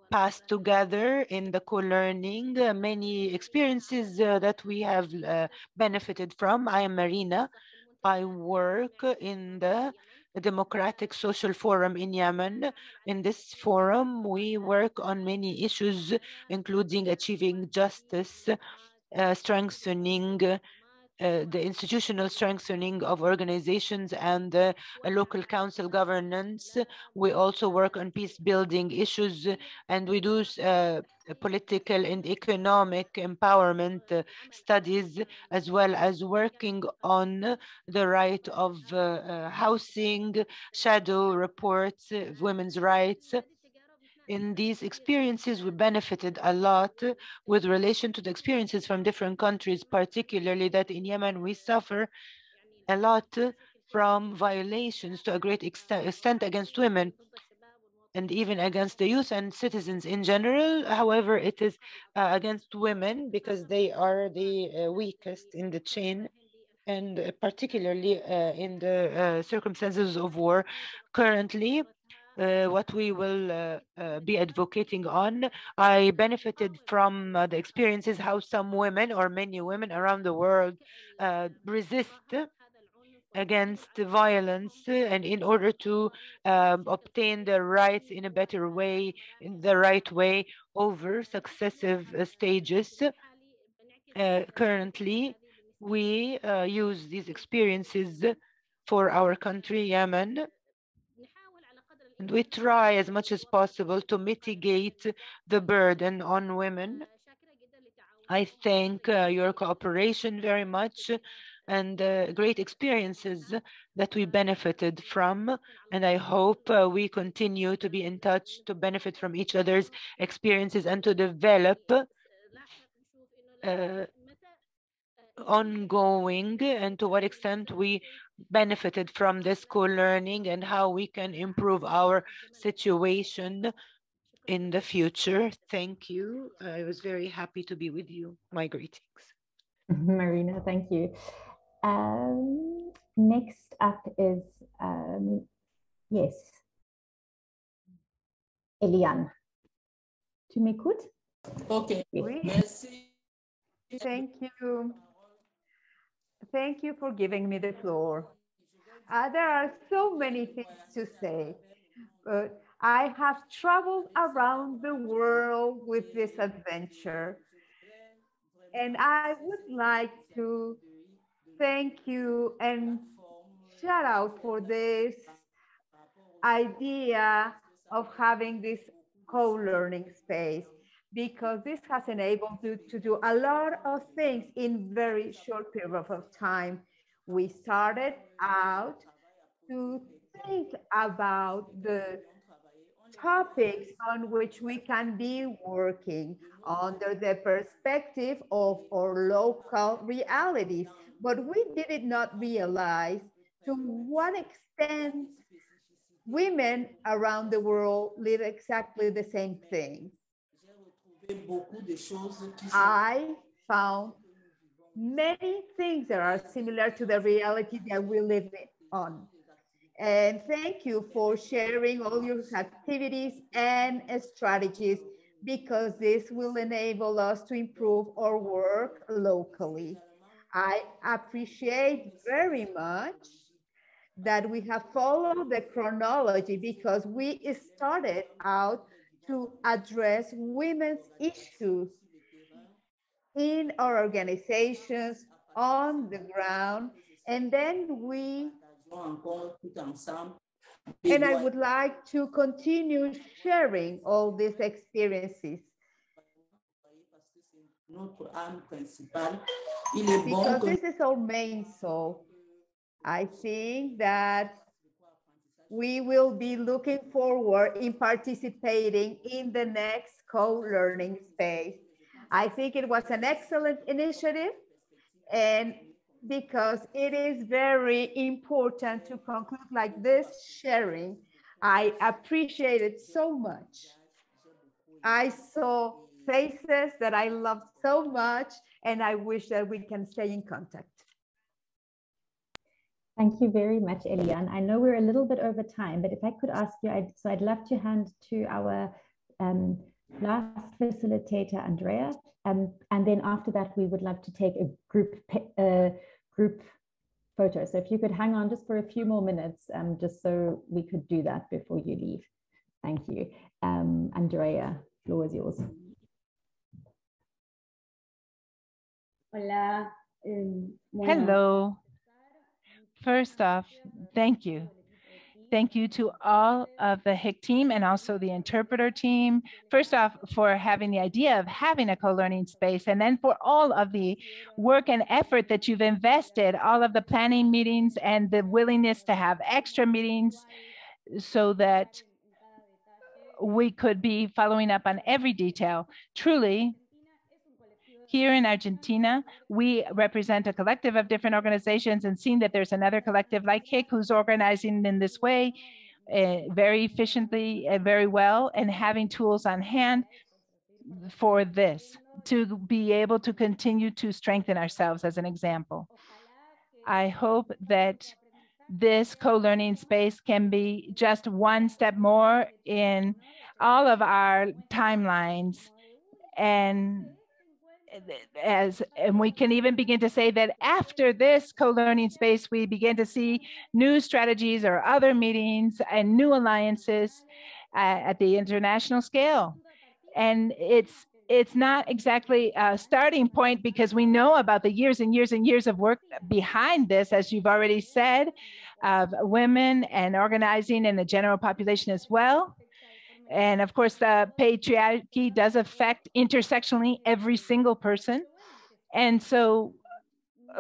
passed together in the co-learning, many experiences that we have benefited from. I am Marina. I work in the Democratic Social Forum in Yemen. In this forum, we work on many issues, including achieving justice, strengthening the institutional strengthening of organizations and local council governance. We also work on peace building issues, and we do political and economic empowerment studies, as well as working on the right of housing, shadow reports, women's rights. In these experiences, we benefited a lot with relation to the experiences from different countries, particularly that in Yemen, we suffer a lot from violations to a great extent against women and even against the youth and citizens in general. However, it is against women because they are the weakest in the chain, and particularly in the circumstances of war currently. What we will be advocating on. I benefited from the experiences how some women or many women around the world resist against violence and in order to obtain their rights in a better way, in the right way over successive stages. Currently, we use these experiences for our country, Yemen, and we try as much as possible to mitigate the burden on women. I thank your cooperation very much and great experiences that we benefited from. And I hope we continue to be in touch to benefit from each other's experiences and to develop ongoing and to what extent we benefited from this co-learning and how we can improve our situation in the future. Thank you. I was very happy to be with you. My greetings. Marina, thank you. Next up is, yes, Eliane. Tu m'écoutes? Okay. Oui. Merci. Thank you. Thank you for giving me the floor. There are so many things to say, but I have traveled around the world with this adventure. And I would like to thank you and shout out for this idea of having this co-learning space, because this has enabled you to do a lot of things in very short period of time. We started out to think about the topics on which we can be working under the perspective of our local realities, but we did not realize to what extent women around the world live exactly the same thing. I found many things that are similar to the reality that we live on. And thank you for sharing all your activities and strategies, because this will enable us to improve our work locally. I appreciate very much that we have followed the chronology because we started out to address women's issues in our organizations on the ground, and then I would like to continue sharing all these experiences because this is our main soul. I think that we will be looking forward in participating in the next co-learning space. I think it was an excellent initiative, and because it is very important to conclude like this sharing, I appreciate it so much. I saw faces that I loved so much, and I wish that we can stay in contact. Thank you very much, Eliane. I know we're a little bit over time, but if I could ask you, I'd love to hand to our last facilitator, Andrea, and then after that, we would love to take a group photo. So if you could hang on just for a few more minutes, just so we could do that before you leave. Thank you. Andrea, the floor is yours. Hola. Hello. First off, thank you. Thank you to all of the HIC team and also the interpreter team. First off, for having the idea of having a co-learning space, and then for all of the work and effort that you've invested, all of the planning meetings and the willingness to have extra meetings so that we could be following up on every detail. Truly, here in Argentina, we represent a collective of different organizations, and seeing that there's another collective like HIC who's organizing in this way very efficiently and very well, and having tools on hand for this to be able to continue to strengthen ourselves as an example. I hope that this co-learning space can be just one step more in all of our timelines, and we can even begin to say that after this co-learning space, we begin to see new strategies or other meetings and new alliances at the international scale. And it's not exactly a starting point, because we know about the years and years and years of work behind this, as you've already said, of women and organizing in the general population as well. And of course, the patriarchy does affect intersectionally every single person. And so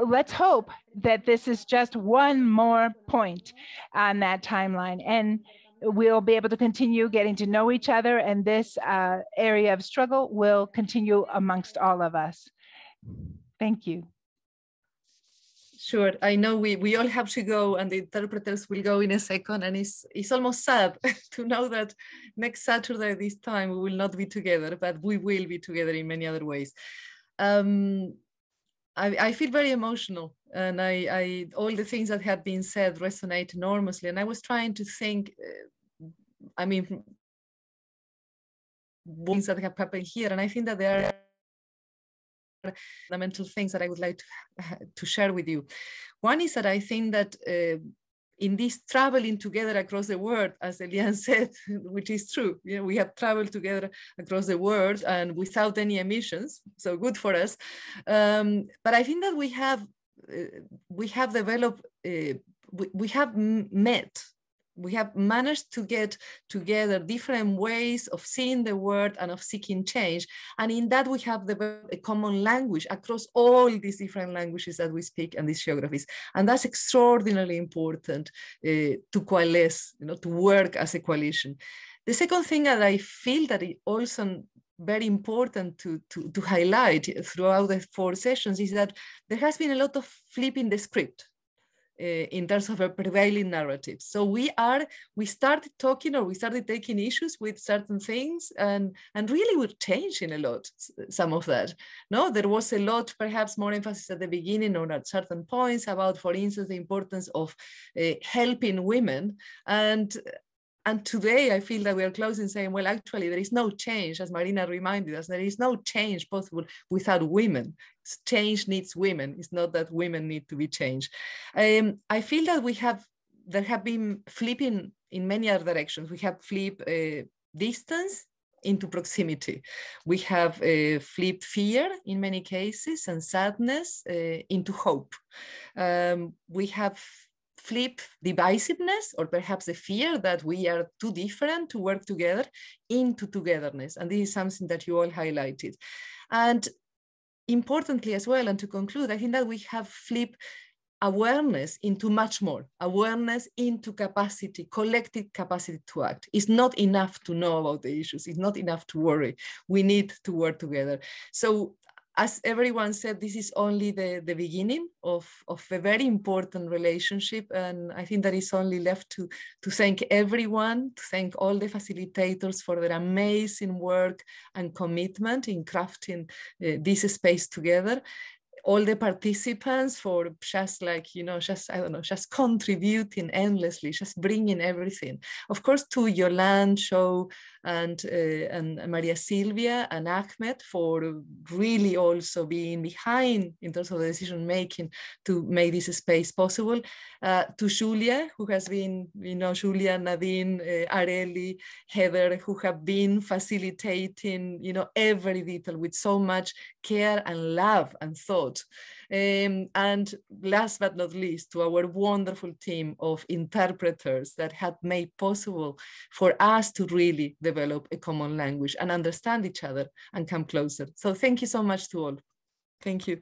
let's hope that this is just one more point on that timeline, and we'll be able to continue getting to know each other, and this area of struggle will continue amongst all of us. Thank you. Sure, I know we all have to go, and the interpreters will go in a second, and it's almost sad to know that next Saturday this time we will not be together, but we will be together in many other ways. I feel very emotional, and all the things that have been said resonate enormously, and I was trying to think, I mean, things that have happened here, and I think that there are fundamental things that I would like to share with you. One is that I think that in this traveling together across the world, as Eliane said, which is true, you know, we have traveled together across the world and without any emissions, so good for us. But I think that we have developed, we have managed to get together different ways of seeing the world and of seeking change. And in that, we have developed a common language across all these different languages that we speak and these geographies. And that's extraordinarily important to coalesce, you know, to work as a coalition. The second thing that I feel that is also very important to highlight throughout the 4 sessions is that there has been a lot of flipping the script in terms of a prevailing narrative. So we started talking, or we started taking issues with certain things, and really we're changing a lot, some of that. No, there was a lot, perhaps more emphasis at the beginning or at certain points about, for instance, the importance of helping women. And And today I feel that we are closing saying, well, actually there is no change, as Marina reminded us, there is no change possible without women. Change needs women. It's not that women need to be changed. I feel that there have been flipping in many other directions. We have flipped distance into proximity. We have flipped fear in many cases and sadness into hope. We have flip divisiveness, or perhaps the fear that we are too different to work together, into togetherness. And this is something that you all highlighted. And importantly as well, and to conclude, I think that we have flipped awareness into much more, awareness into capacity, collective capacity to act. It's not enough to know about the issues. It's not enough to worry. We need to work together. So as everyone said, this is only the beginning of a very important relationship. And I think that is only left to thank everyone, to thank all the facilitators for their amazing work and commitment in crafting this space together. All the participants for just just contributing endlessly, just bringing everything. Of course, to Yolande, Show, and Maria Silvia and Ahmed for really also being behind in terms of the decision making to make this space possible. To Julia, who has been, Julia, Nadine, Areli, Heather, who have been facilitating, every detail with so much care and love and thought. And last but not least, to our wonderful team of interpreters that have made possible for us to really develop a common language and understand each other and come closer. So thank you so much to all. Thank you.